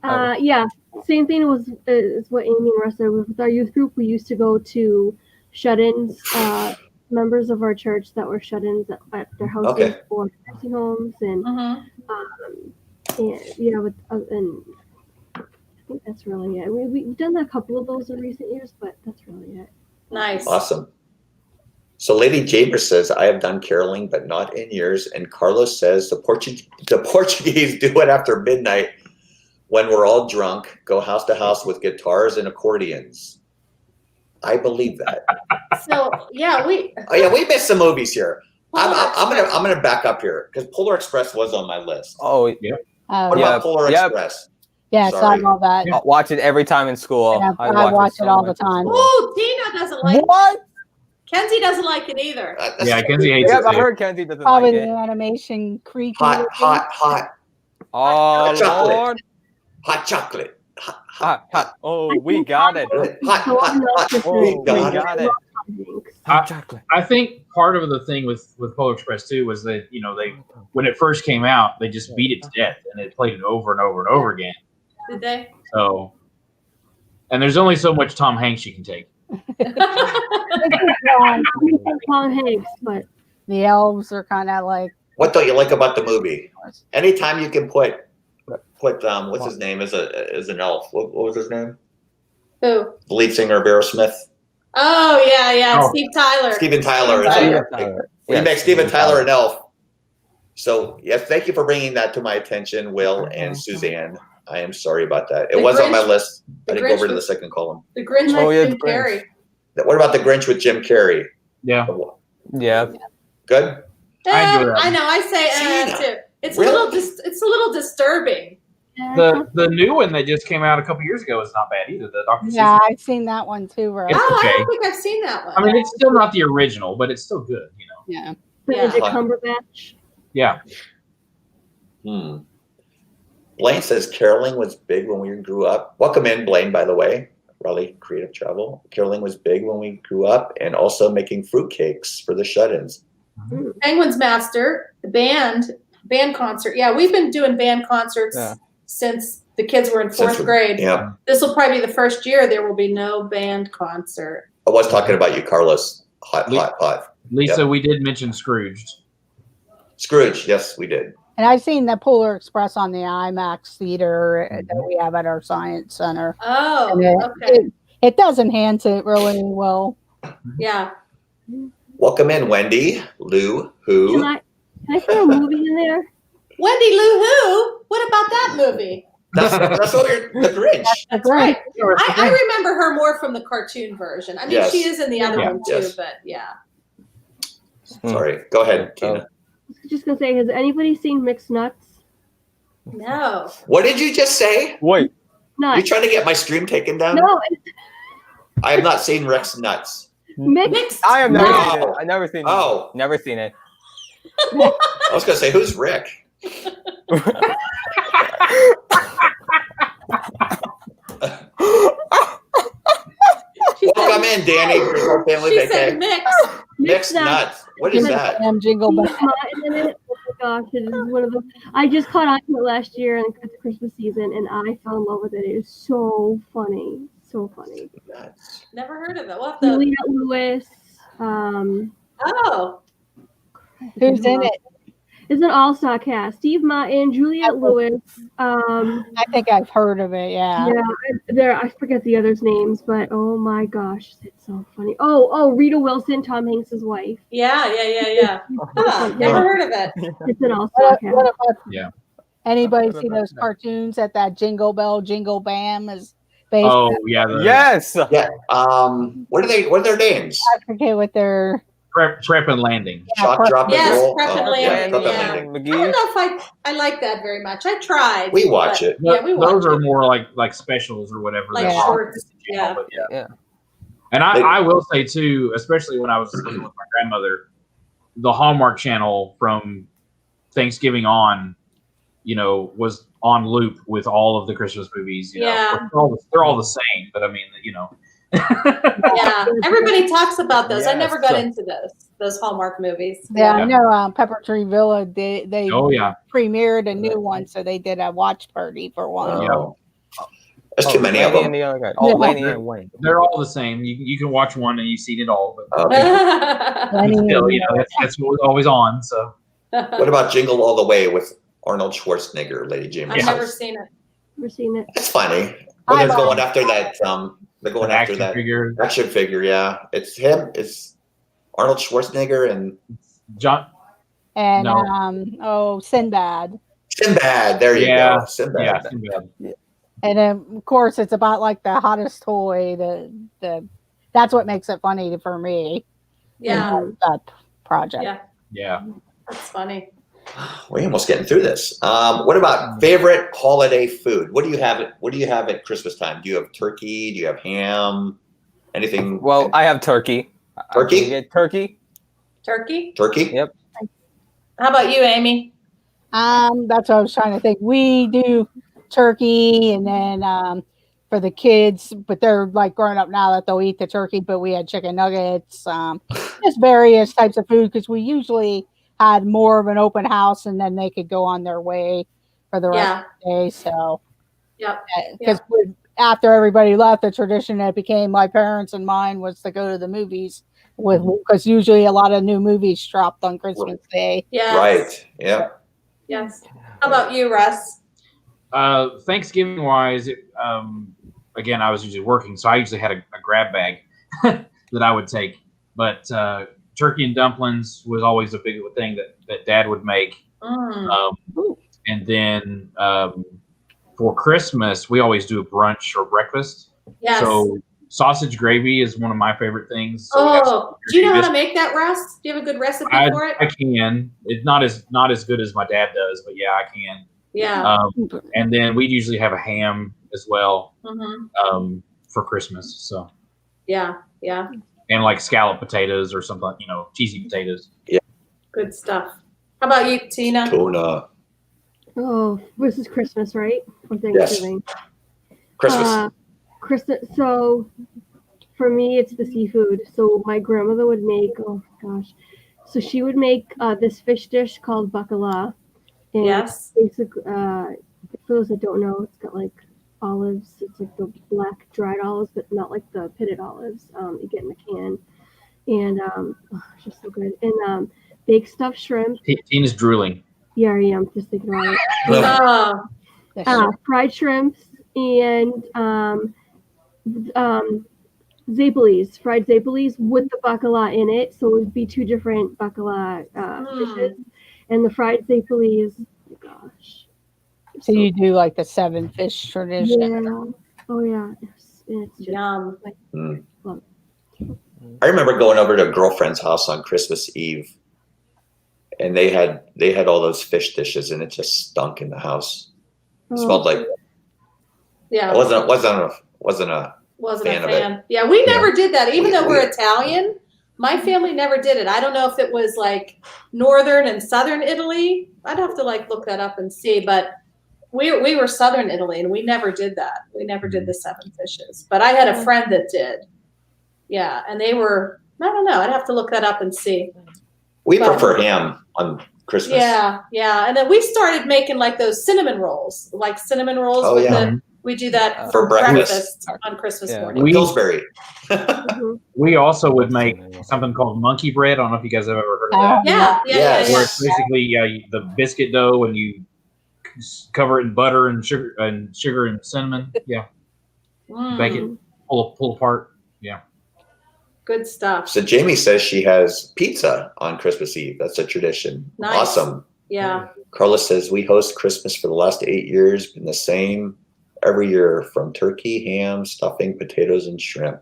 Yeah, same thing is what Amy and Russ said. With our youth group, we used to go to shut-ins, members of our church that were shut-ins at their houses or nursing homes, and and I think that's really it. We've done a couple of those in recent years, but that's really it. Nice. Awesome. So Lady Jaber says, I have done caroling, but not in years. And Carlos says the Portuguese do it after midnight when we're all drunk, go house to house with guitars and accordions. I believe that. So yeah, we missed some movies here. I'm gonna back up here because Polar Express was on my list. Oh yeah. What about Polar Express? Yes, I love that. I watch it every time in school. Yeah, I watch it all the time. Oh, Tina doesn't like what? Kenzie doesn't like it either. Yeah, Kenzie hates it. I heard Kenzie doesn't Probably like it. the animation creepy. Hot. Oh, chocolate. Lord. Hot chocolate. Hot. Oh, we got it. Hot. Oh, we got it. Hot chocolate. I think part of the thing with Polar Express too was that they when it first came out they just beat it to death and they played it over and over and over again. Did they? So, and there's only so much Tom Hanks you can take. Tom Hanks, but the elves are kind of like. What don't you like about the movie? Anytime you can put what's his name as an elf. What was his name? Who? The lead singer of Aerosmith. Oh yeah, Steve Tyler. Steven Tyler. We make Steven Tyler an elf. So yes, thank you for bringing that to my attention, Will and Suzanne. I am sorry about that. It was on my list. I didn't go over to the second column. The Grinch with Jim Carrey. What about the Grinch with Jim Carrey? Yeah. Good. I enjoy that. I know. I say too. It's a little disturbing. The new one that just came out a couple years ago is not bad either. The Dr. Yeah, Seuss. I've seen that one too. Right? I don't think I've seen that one. I mean, it's still not the original, but it's still good. Yeah. Benedict Cumberbatch. Yeah. Blaine says caroling was big when we grew up. Welcome in, Blaine, by the way. Raleigh Creative Travel. Caroling was big when we grew up, and also making fruitcakes for the shut-ins. Penguins Master, the band concert. Yeah, we've been doing band concerts since the kids were in 4th grade. Yeah. This will probably be the first year there will be no band concert. I was talking about you, Carlos. Hot. Lisa, we did mention Scrooged. Scrooge, yes, we did. And I've seen the Polar Express on the IMAX theater that we have at our science center. Oh, okay. It does enhance it really well. Yeah. Welcome in, Wendy, Lou, who. Can I throw a movie in there? Wendy Lou Who? What about that movie? That's what the Grinch. That's right. I remember her more from the cartoon version. I mean, she is in the other one too, but yeah. Sorry, go ahead, Tina. I was just gonna say, has anybody seen Mixed Nuts? No. What did you just say? Wait. Nuts. You trying to get my stream taken down? No. I have not seen Rex Nuts. Mixed. I have never seen it. I've never seen it. Oh. Never seen it. I was gonna say, who's Rick? Welcome in, Danny. Your whole family She said Mixed Nuts. What is that? Jingle Bell. Oh my gosh, it is one of the. I just caught on to it last year in the Christmas season, and I fell in love with it. It is so funny, so funny. Never heard of it. What Juliette Lewis. Who's in it? It's an all-star cast. Steve Martin, Juliette Lewis. I think I've heard of it. Yeah. Yeah, I forget the others' names, but oh my gosh, it's so funny. Oh, Rita Wilson, Tom Hanks' wife. Yeah. Never heard of it. It's an all-star cast. Anybody see those cartoons that Jingle Bell, Jingle Bam is based? Oh yeah. Yes. Yeah. What are their names? I forget what they're. Prep and Landing. Shock, drop, and Yes, roll. Prep and Oh, Landing, Prep and yeah. Landing. I don't McGee. know if I like that very much. I tried. We watch it. Yeah, we watch Those are it. more like specials or whatever. Like that are on shorts, Disney Channel, yeah. but yeah. Yeah. And I will say too, especially when I was living with my grandmother, the Hallmark Channel from Thanksgiving on, was on loop with all of the Christmas movies. Yeah. They're all the same, but I mean, Yeah, everybody talks about those. I Yes. never got into those Hallmark movies. Yeah, I know Pepper Tree Villa, they Oh yeah, premiered a new one, so they did a watch party for one. Oh. There's too many of Laney them. and the other guy. Oh, Yeah. Laney and Wayne. they're all the same. You can watch one and you've seen it all, but Okay. Lenny still, and- that's what was always on. So What about Jingle All the Way with Arnold Schwarzenegger, Lady Jamie? I've never seen it. Never seen it. It's funny. When I they're love going after that, they're going an after action that figure. action figure. Yeah, it's him. It's Arnold Schwarzenegger and John. and No. Sinbad. Sinbad. There you Yeah. go, Sinbad. Yeah, Sinbad. And then, of course, it's about like the hottest toy. That's what makes it funny for me. Yeah, That project. yeah, Yeah. that's funny. We're almost getting through this. What about favorite holiday food? What do you have? What do you have at Christmas time? Do you have turkey? Do you have ham? Anything? Well, I have turkey. Turkey? I can get turkey. Turkey? Turkey? Yep. How about you, Amy? That's what I was trying to think. We do turkey, and then for the kids, but they're like growing up now that they'll eat the turkey. But we had chicken nuggets, just various types of food because we usually had more of an open house, and then they could go on their way for the rest of the day. So, Yep. because after everybody left, the tradition that became my parents and mine was to go to the movies because usually a lot of new movies dropped on Christmas Day. Yes. Right. Yep. Yes. How about you, Russ? Thanksgiving wise, again, I was usually working, so I usually had a grab bag that I would take. But turkey and dumplings was always a big thing that Dad would make. And then for Christmas, we always do a brunch or breakfast. Yes. So sausage gravy is one of my favorite things. So we have Oh, do you know how to make that, Russ? Do you have a good recipe for it? I can. It's not as good as my dad does, but yeah, I can. Yeah. And then we usually have a ham as well Mm-hmm. for Christmas. So Yeah. Yeah. and like scallop potatoes or something, cheesy potatoes. Good stuff. How about you, Tina? Tuna. Oh, this is Christmas, right? Or Thanksgiving. Christmas. Christmas. So for me, it's the seafood. So my grandmother would make. Oh gosh. So she would make this fish dish called bacala. And Yes. basically, for those that don't know, it's got like olives. It's like the black dried olives, but not like the pitted olives you get in the can. And it's just so good. And baked stuffed shrimp. Tina's drooling. Yeah, I am just thinking about it. Oh, Fried shrimps and zapilis, fried zapilis with the bacala in it. So it would be two different bacala dishes. And the fried zapilis, oh gosh. So you do like the 7 fish tradition. Yeah. Oh yeah. It's just yum. like I remember going over to a girlfriend's house on Christmas Eve, and they had all those fish dishes, and it just stunk in the house. It smelled like Yeah. I wasn't a Wasn't a fan of it. fan. Yeah, we never did that. Even though we're Italian, my family never did it. I don't know if it was like northern and southern Italy. I'd have to like look that up and see. But we were southern Italy, and we never did that. We never did the 7 fishes. But I had a friend that did. Yeah, and they were. I don't know. I'd have to look that up and see. We prefer ham on Christmas. Yeah, yeah. And then we started making like those cinnamon rolls, Oh, with yeah. we do that For for breakfast. on Christmas Yeah. morning. Pillsbury. We also would make something called monkey bread. I don't know if you guys have ever heard of that. Yeah. Yes. Where it's basically the biscuit dough and you cover it in butter and sugar and cinnamon. Yeah, bake it, pull apart. Yeah. Good stuff. So Jamie says she has pizza on Christmas Eve. That's a tradition. Nice. Awesome. Yeah. Carla says we host Christmas for the last 8 years. Been the same every year, from turkey, ham, stuffing, potatoes, and shrimp.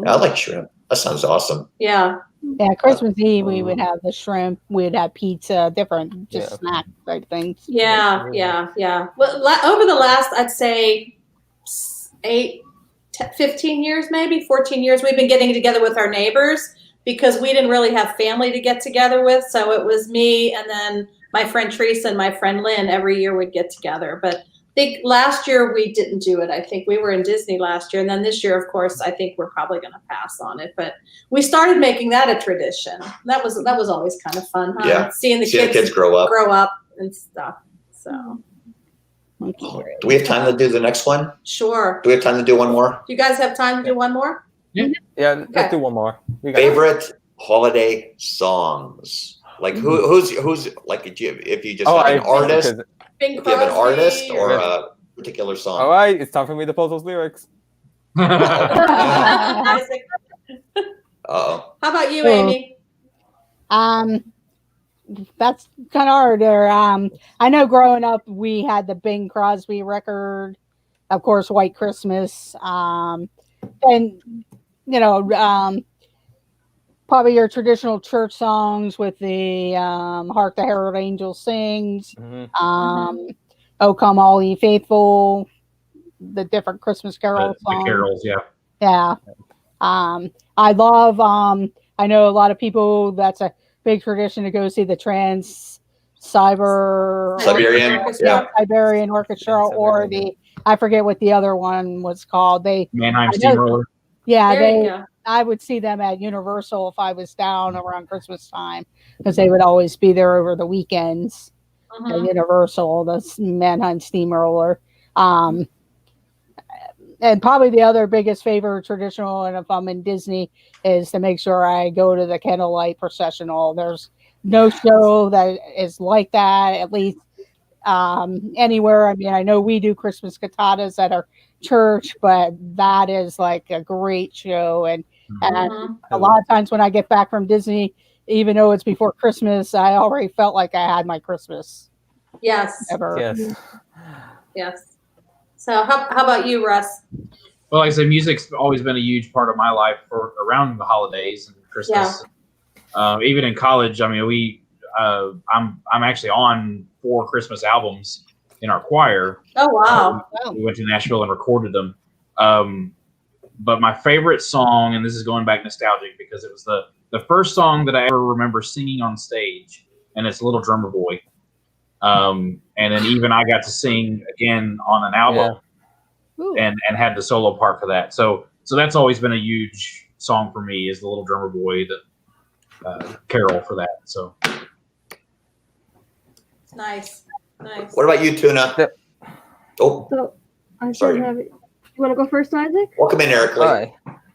I like shrimp. That sounds awesome. Yeah. Yeah, Christmas Eve we would have the shrimp, we'd have pizza, different just Yeah. snack type things. Yeah, yeah, yeah. Well, over the last, I'd say 15 years, maybe 14 years, we've been getting together with our neighbors because we didn't really have family to get together with. So it was me and then my friend Teresa and my friend Lynn. Every year we'd get together. But I think last year we didn't do it. I think we were in Disney last year. And then this year, of course, I think we're probably going to pass on it. But we started making that a tradition. That was always kind of fun, huh? Yeah. Seeing the See the kids grow up. And stuff. So Do we have time to do the next one? sure. Do we have time to do one more? Do you guys have time to do one more? Yeah, Okay. let's do one more. We got- Favorite holiday songs? Like who's like if you just Oh, have an I- artist, because- Bing if you have an Crosby artist or a particular song. All right, it's time for me to post those lyrics. Isaac. Uh-oh. How about you, Oh. Amy? That's kind of hard there. I know growing up we had the Bing Crosby record, of course, White Christmas, and probably your traditional church songs with the Hark the Herald Angels Sings, Mhm. Oh Come All Ye Faithful, the different Christmas carol The songs. carols, yeah. Yeah. I love, I know a lot of people, that's a big tradition to go see the Siberian, yeah. Siberian Orchestra, or I forget what the other one was called. Mannheim I know- Steamroller. Yeah, There you go. I would see them at Universal if I was down around Christmas time because they would always be there over the weekends at Mhm. Universal, the Mannheim Steamroller. And probably the other biggest favorite traditional, and if I'm in Disney, is to make sure I go to the candlelight processional. There's no show that is like that, at least anywhere. I mean, I know we do Christmas cantatas at our church, but that is like a great show. And Mhm. a lot of times when I get back from Disney, even though it's before Christmas, I already felt like I had my Christmas Yes. ever. Yes. Yes. So how about you, Russ? Well, like I said, music's always been a huge part of my life for around the holidays and Christmas. Even in college, I mean, I'm actually on 4 Christmas albums in our choir. Oh wow. We went to Nashville and recorded them. But my favorite song, and this is going back nostalgic because it was the first song that I ever remember singing on stage, and it's Little Drummer Boy. And then even I got to sing again on an album. Ooh. And had the solo part for that. So that's always been a huge song for me, is the Little Drummer Boy, the carol for that. So Nice. Nice. What about you, Tuna? Oh, So I Sorry. should have it. You want to go first, Isaac? welcome in, Eric. All right,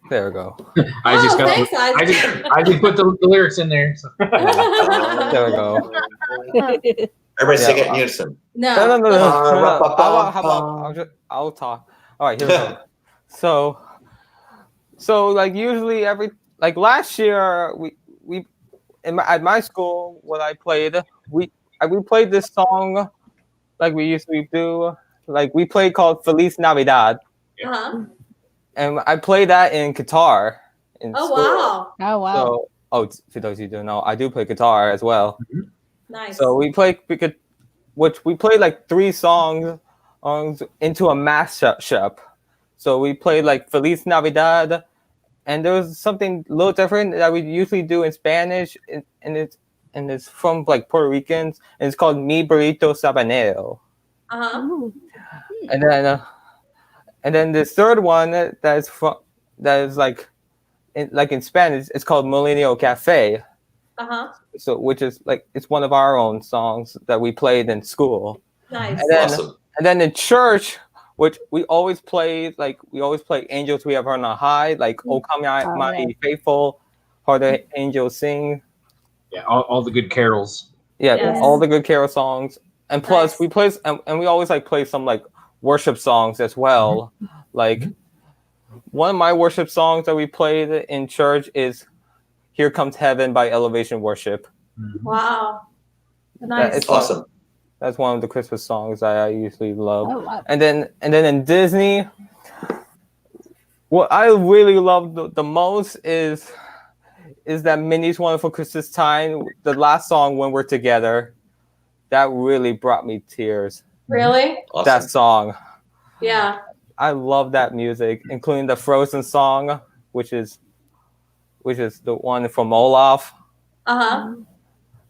there we go. Isaac's got thanks, Isaac. Isaac put the lyrics in there. So. There we go. Everybody sing it Yeah, in unison. No, No. no, no, no. Ra-pa-pum-pum. How about I'll talk. All right, here we go. So like usually like last year we at my school what I played we played this song like we usually do, like we played called Feliz Navidad, Uh-huh. and I played that in guitar in Oh school. wow. Oh, wow. So for those of you who don't know, I do play guitar as well. Nice. So we played like 3 songs into a mashup. So we played like Feliz Navidad, and there was something a little different that we usually do in Spanish, and it's from like Puerto Ricans, and it's called Mi Burrito Sabanero. Uh-huh. Oh, And then the third one that is like in Spanish, it's called Millennial Cafe. Uh-huh. So which is like it's one of our own songs that we played in school. Nice. And then, Awesome. and then in church, which we always play Angels We Have Heard on High, like Oh Come My yeah. Faithful, How the Angels Sing. Yeah, all the good carols. Yeah, Yes. all the good carol songs. And plus Nice. we play and we always like play some like worship songs as well. Like one of my worship songs that we played in church is Here Comes Heaven by Elevation Worship. Wow. Nice. It's Awesome. That's one of the Christmas songs that I usually love. Oh, wow. And then in Disney, what I really love the most is is that Minnie's Wonderful Christmas Time, the last song when we're together. That really brought me tears. Really? Awesome. That song. Yeah. I love that music, including the Frozen song, which is the one from Olaf. Uh-huh.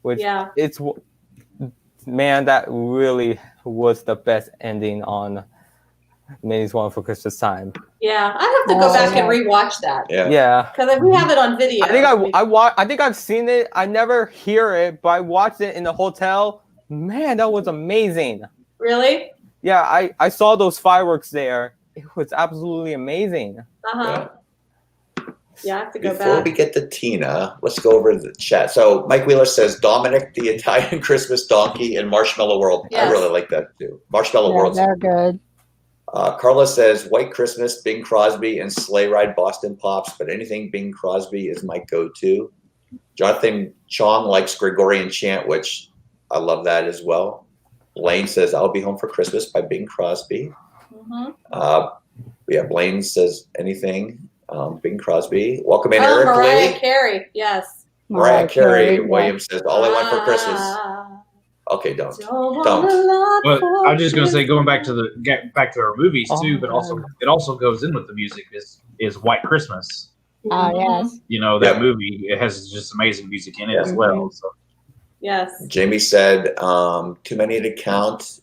Which Yeah. it's man, that really was the best ending on Minnie's Wonderful Christmas Time. Yeah. I have to go back and rewatch that. Yeah. Because we have it on video. I think I've seen it. I never hear it, but I watched it in the hotel. Man, that was amazing. Really? Yeah, I saw those fireworks there. It was absolutely amazing. Uh-huh. Yeah, I have to go Before back. we get to Tina, let's go over the chat. So Mike Wheeler says Dominic the Italian Christmas Donkey and Marshmallow World. Yes. I really like that too. Marshmallow World. They're good. Carla says White Christmas, Bing Crosby, and Sleigh Ride Boston Pops, but anything Bing Crosby is my go-to. Jonathan Chong likes Gregorian Chant, which I love that as well. Blaine says I'll Be Home for Christmas by Bing Crosby. Blaine says anything. Bing Crosby. Welcome in, Eric Mariah Lee. Carey. Yes. Mariah Carey. Yeah. Williams says All I Want for Christmas. Okay, don't. Well, I was just going to say, going back to our movies too, but also it also goes in with the music is White Christmas. Yes. You know, that movie, it has just amazing music in it as well. So. Yes. Jamie said too many to count.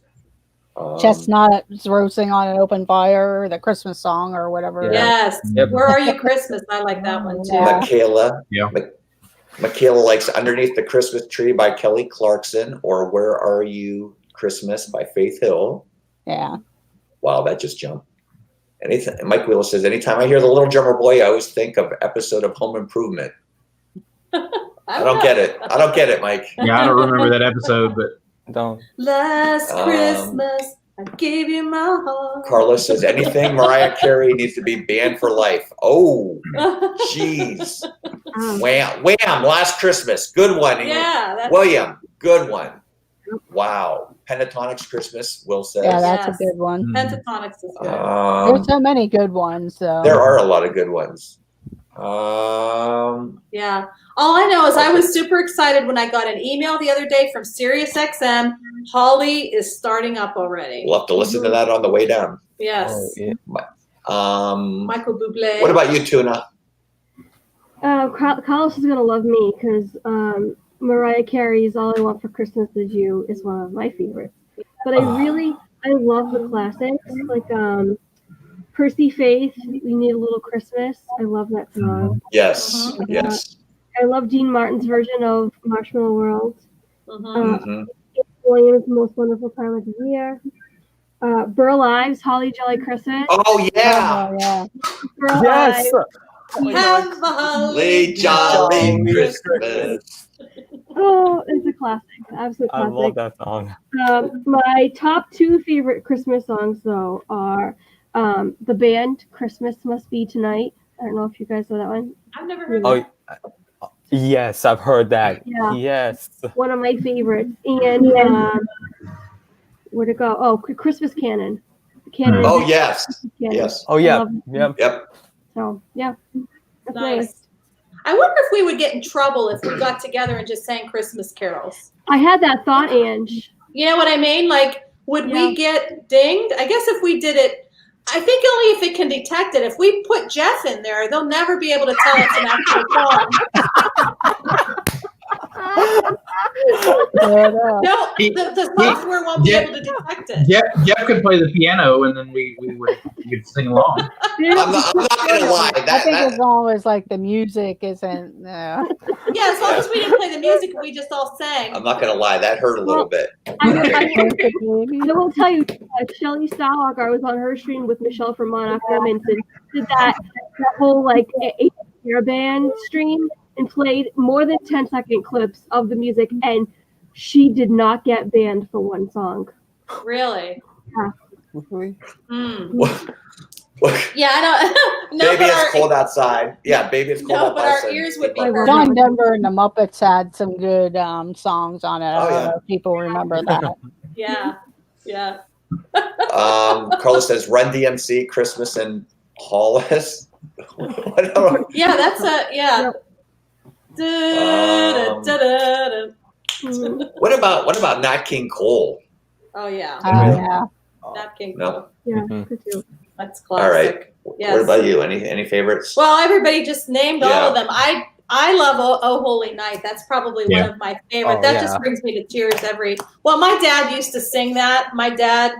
Chestnuts roasting on an open fire, the Christmas song or whatever. Yes. Yep. Where Are You Christmas? I like that one too. Yeah. Michaela. Yeah. Michaela likes Underneath the Christmas Tree by Kelly Clarkson or Where Are You Christmas by Faith Hill. Yeah. Wow, that just jumped. Mike Wheeler says, anytime I hear the Little Drummer Boy, I always think of episode of Home Improvement. I don't get it, Mike. Yeah, I don't remember that episode, but Don't. Last Christmas, I gave you my heart. Carlos says, anything Mariah Carey needs to be banned for life. Oh, jeez. Wham, Last Christmas. Good one. Yeah. That's William, good one. Wow. Pentatonix Christmas, Will says. Yeah, that's Yes. a good one. Pentatonix is good. There's so many good ones. So. There are a lot of good ones. Yeah. All I know is I was super excited when I got an email the other day from SiriusXM. Holly is starting up already. We'll have to listen to that on the way down. Yes. Oh, yeah. Michael Bublé. What about you, Tuna? Carlos is gonna love me because Mariah Carey's "All I Want for Christmas Is You" is one of my favorites. But I love the classics like Percy Faith, "We Need a Little Christmas." I love that song. Yes, yes. I love Dean Martin's version of "Marshmallow World." Mhm. Williams' "Most Wonderful Time of the Year." Burl Ives, "Holly Jolly Christmas." Oh, yeah. Oh, yeah. Burl Yes. Ives. Have a holly Jolly Christmas. Oh, it's a classic. Absolute I classic. love that song. My top two favorite Christmas songs, though, are the band "Christmas Must Be Tonight." I don't know if you guys know that one. I've never heard Oh, that. yes, I've heard that. Yeah. Yes. One of my favorites. And where'd it go? Oh, Christmas Canon. Canon. Oh, yes. Canon. Yes. Oh, yeah. I love it. Yep. Yep. So, yeah. That's my Nice. list. I wonder if we would get in trouble if we got together and just sang Christmas carols. I had that thought, Ange. You know what I mean? Like, would Yeah. we get dinged? I guess if we did it, I think only if it can detect it. If we put Jeff in there, they'll never be able to tell it's an actual song. No, the software won't be able to detect it. Jeff could play the piano, and then we could sing along. I'm not going to lie. I think as long as like the music isn't. Yeah, as long as we didn't play the music, we just all sang. I'm not going to lie. That hurt a little bit. I will tell you, Shelly Stallwalker was on her stream with Michelle from Monarch Women's and did that whole like 8-year band stream and played more than 10-second clips of the music, and she did not get banned for one song. Really? Yeah. Yeah, I don't. No, Baby, but it's cold outside. Yeah, baby, it's cold No, but outside. our ears would be John John Denver and the Muppets had some good songs on it. I don't yeah. know if people remember that. Yeah, yeah. Carlos says Run DMC, Christmas and Hollis. Yeah, that's a yeah. What about Nat King Cole? Oh yeah, Yeah. Nat King No. Cole. Yeah, Mhm. good too. That's All classic. right. Yes. What about you? Any favorites? Well, everybody just named all Yeah. of them. I love Oh Holy Night. That's probably one of my favorite. Oh, that yeah. just brings me to tears every. Well, my dad used to sing that. My dad,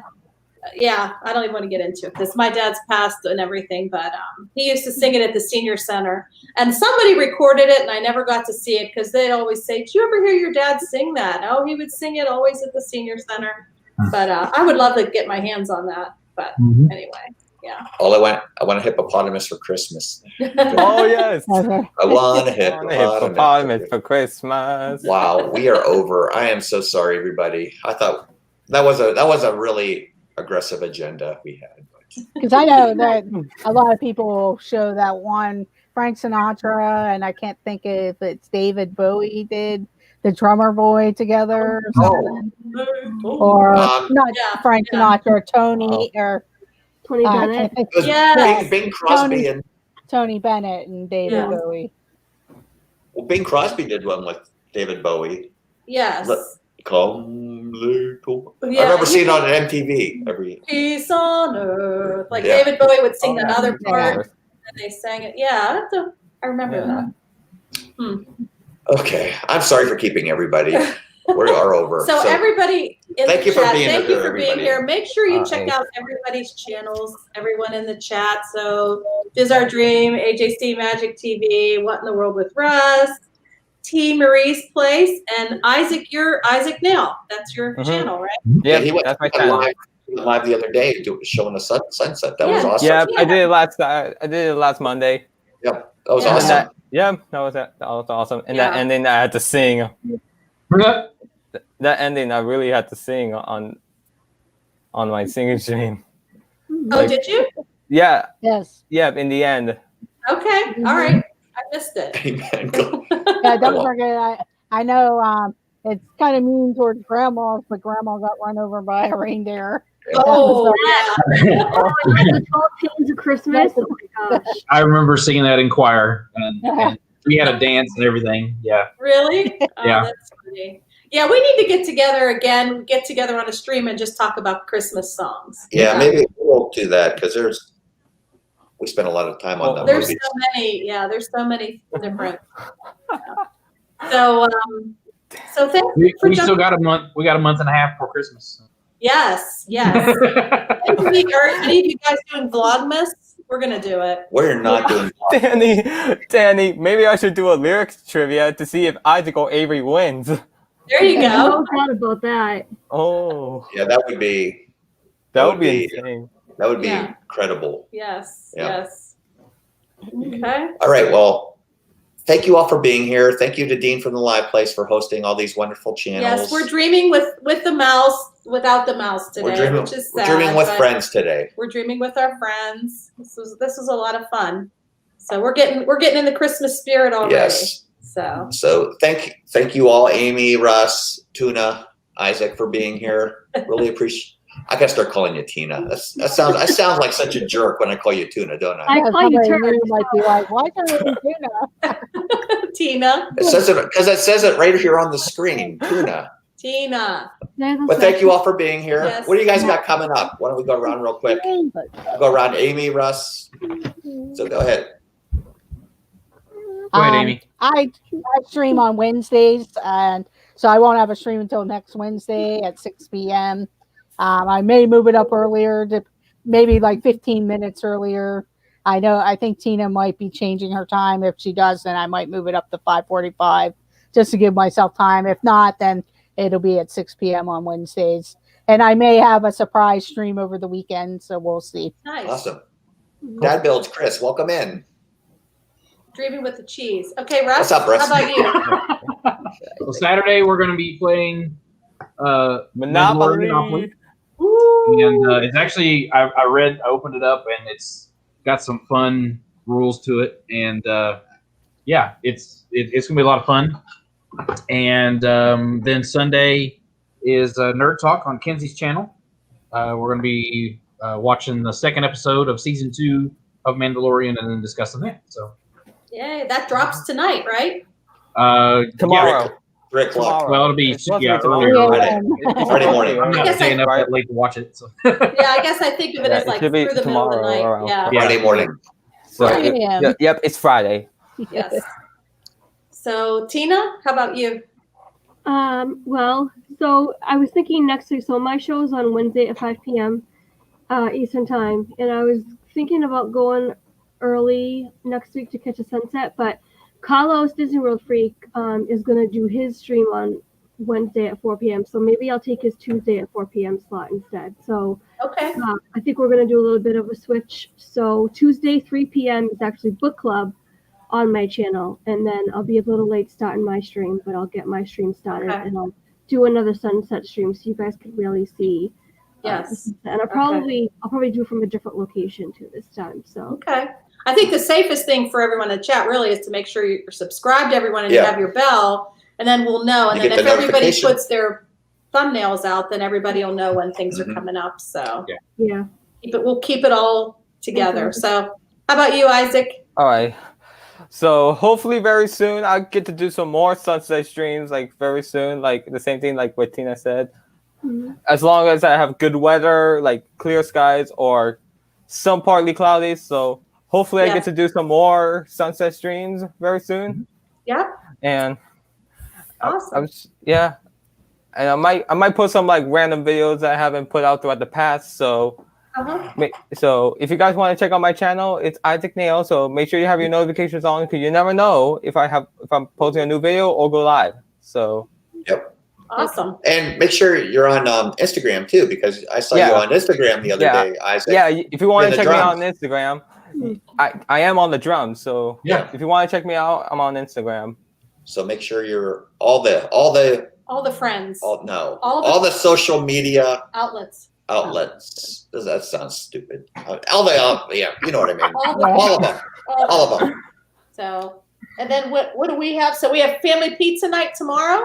yeah, I don't even want to get into it because my dad's passed and everything, but he used to sing it at the senior center, and somebody recorded it, and I never got to see it because they'd always say, "Did you ever hear your dad sing that?" Oh, he would sing it always at the senior center, but I would love to get my hands on that. But anyway, yeah. Oh, I want a hippopotamus for Christmas. Oh yes. Okay. I want a Hippopotamus for Christmas. Wow, we are over. I am so sorry, everybody. I thought that was a really aggressive agenda we had. Because I know that a lot of people show that one Frank Sinatra, and I can't think if it's David Bowie did the Drummer Boy together or something. Or not yeah, Frank yeah. Sinatra, Tony, or Tony I Bennett. can't think. It was Yes. Bing Crosby and Tony Bennett and David Yeah. Bowie. well, Bing Crosby did one with David Bowie. Yes. Come little. Yeah. I remember seeing it on MTV every. Peace on earth. Like Yeah. David Bowie would sing Oh, yeah. another part, Yeah. and they sang it. Yeah, I remember Yeah. that. Okay, I'm sorry for keeping everybody. We are over. So everybody in thank the you for chat, being thank here, you for being everybody. here. Make sure you All check right. out everybody's channels, everyone in the chat. So Diz Our Dream, AJC Magic TV, What in the World with Russ, T Marie's Place, and Isaac, you're Isaac Nail. That's your channel, right? Yep, he went that's my channel. live the other day showing the sunset. That was Yeah. awesome. Yeah, Yeah. I did it last Monday. Yeah, that was Yeah. And then awesome. that was awesome. And Yeah. that ending, I had to sing. That ending, I really had to sing on my singing stream. Oh, did you? Yeah, Yes. yeah. In the end, Okay. All right. I missed it. Amen. Go. Yeah, don't forget. I know it's kind of mean towards grandma, but grandma got run over by a reindeer. Oh, yeah. Oh, yeah, the 12 Pains of Christmas. Oh my gosh. I remember singing that in choir, and we had a dance and everything. Yeah. Really? Oh, Yeah. that's funny. Yeah, we need to get together again, get together on a stream and just talk about Christmas songs. Yeah, maybe we'll do that because we spent a lot of time on the There's movies. so many, there's so many different. So thank you We for still jumping. got a month. We got a month and a half for Christmas. Yes. Are any of you guys doing Vlogmas? We're gonna do it. We're not doing. Danny, maybe I should do a lyrics trivia to see if Isaac or Avery wins. There you I go. thought about that. Oh, Yeah, that would be that would be insane. Yeah. incredible. Yes. Yeah. Yes. Okay. All right. Well, thank you all for being here. Thank you to Dean from the Live Place for hosting all these wonderful channels. Yes, we're dreaming with the mouse, without the mouse today, We're dreaming, which is we're sad. dreaming with but friends today. We're dreaming with our friends. This was a lot of fun. So we're getting in the Christmas spirit already. Yes. So thank you all, Amy, Russ, Tuna, Isaac, for being here. Really appreciate. I gotta start calling you Tina. I sound like such a jerk when I call you Tuna, don't I? I call you Somebody Turk. new might be like, why can't we do that? Tina. It says it because it says it right here on the screen, Tuna. Tina. But thank you all for being here. Yes. What do you guys got coming up? Why don't we go around real quick? Go around, Amy, Russ. So go ahead. Go ahead, Amy. I stream on Wednesdays, and so I won't have a stream until next Wednesday at 6 p.m. I may move it up earlier, to maybe like 15 minutes earlier. I think Tina might be changing her time. If she does, then I might move it up to 5:45 just to give myself time. If not, then it'll be at 6 p.m. on Wednesdays. And I may have a surprise stream over the weekend, so we'll see. Nice. Awesome. Dad builds Chris. Welcome in. Dreaming with the cheese. Okay, Russ. What's up, Russ? How about you? So Saturday we're going to be playing Monopoly. Monopoly. Ooh. And it's actually I opened it up and it's got some fun rules to it, and yeah, it's gonna be a lot of fun. And then Sunday is Nerd Talk on Kenzie's channel. We're gonna be watching the second episode of season 2 of Mandalorian and then discussing that. So Yay, that drops tonight, right? Tomorrow. 3 o'clock. Well, it'll be It's supposed to be earlier. tomorrow. Friday. It's Friday supposed to morning. be I'm earlier. not guess staying I- up that late to watch it. So. Yeah, I guess I think of it Yeah, as it like should be through the middle of the tomorrow night. around Yeah. 4 p.m. Friday morning. So, Right. yep, it's Friday. Yes. So Tina, how about you? Well, so I was thinking next week. So my show's on Wednesday at 5 p.m. Eastern time, and I was thinking about going early next week to catch a sunset. But Carlos Disney World Freak is going to do his stream on Wednesday at 4 p.m. So maybe I'll take his Tuesday at 4 p.m. slot instead. So Okay. I think we're going to do a little bit of a switch. So Tuesday 3 p.m. is actually book club on my channel, and then I'll be a little late starting my stream, but I'll get my stream started, Okay. and I'll do another sunset stream so you guys can really see. Yes. And I'll probably do it from a different location too this time. So Okay. I think the safest thing for everyone in chat really is to make sure you're subscribed to everyone and you Yeah. have your bell, and then we'll know. And You then get if the everybody notification. puts their thumbnails out, then everybody will know when things are coming up. So yeah. we'll keep it all together. So how about you, Isaac? All right. So hopefully very soon I'll get to do some more sunset streams, like very soon, like the same thing like what Tina said. Mhm. As long as I have good weather, like clear skies or some partly cloudy. So hopefully I Yes. get to do some more sunset streams very soon. Yeah. And Awesome. yeah. And I might put some like random videos that I haven't put out throughout the past. So so if you guys want to check out my channel, it's Isaac Nail. So make sure you have your notifications on because you never know if I'm posting a new video or go live. So Yep. Awesome. And make sure you're on Instagram too, because I saw you Yeah. on Instagram the other Yeah. day, Isaac. yeah, if you want In to the check me out on drums. Instagram, I am on the drums. So Yeah. if you want to check me out, I'm on Instagram. So make sure you're all the friends, all All the- the social media outlets. outlets. That sounds stupid. Yeah, you know what I mean. All of them. All of them. So, and then what do we have? So we have family pizza night tomorrow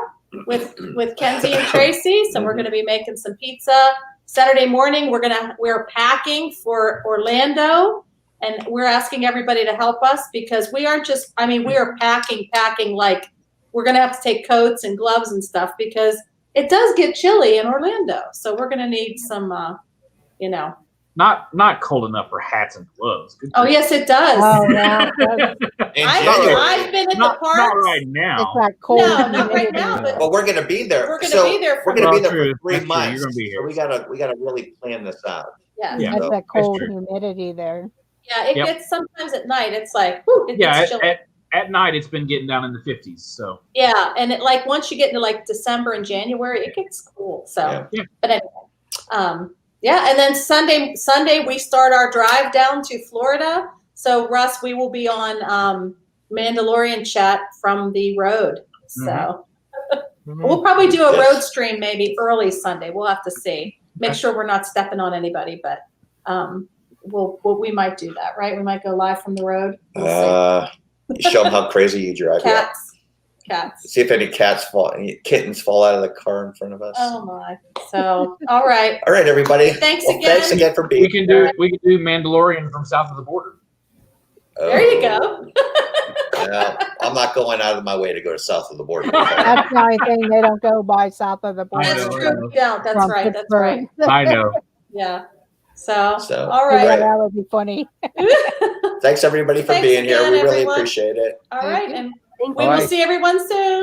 with Kenzie and Tracy. So we're going to be making some pizza. Saturday morning we're packing for Orlando, and we're asking everybody to help us because we aren't just. I mean, we are packing like we're going to have to take coats and gloves and stuff because it does get chilly in Orlando. So we're going to need some, Not cold enough for hats and gloves. Good Oh grief. yes, it does. Oh yeah, In I've January. been at not the parks. right it's now. that cold. No, not right humidity. now, but But we're gonna be there. we're going to be there for We're gonna be there True. for 3 That's true. months. You're gonna be So here. we gotta really plan this out. Yes. Yeah. That's So, that cold true. humidity there. Yeah, it Yep. gets sometimes at night. It's like, whew, it Yeah, gets chilly. at night it's been getting down in the 50s. So Yeah, and it like once you get into like December and January, it gets cool. So, Yeah. but anyway, yeah, and then Sunday we start our drive down to Florida. So Russ, we will be on Mandalorian chat from the road. So we'll probably do a Yes. road stream maybe early Sunday. We'll have to see. Make sure we're not stepping on anybody, but we might do that, right? We might go live from the road. We'll see. Show them how crazy you drive. Yeah. Cats. See if any kittens fall out of the car in front of us. Oh my. So, all right. All right, everybody. Thanks Well, again. Thanks again for being we can do Mandalorian from south of the border. There you go. No, I'm not going out of my way to go to south of the border. That's the only thing they don't go by south of the border. I That's know, true. Yeah, that's from right. That's Pittsburgh. right. I know. Yeah. So, So, all Yeah, right. that would be funny. Thanks everybody for Thanks being here. again, We really everyone. appreciate it. All right. And Thank we you. will Alright. see everyone soon.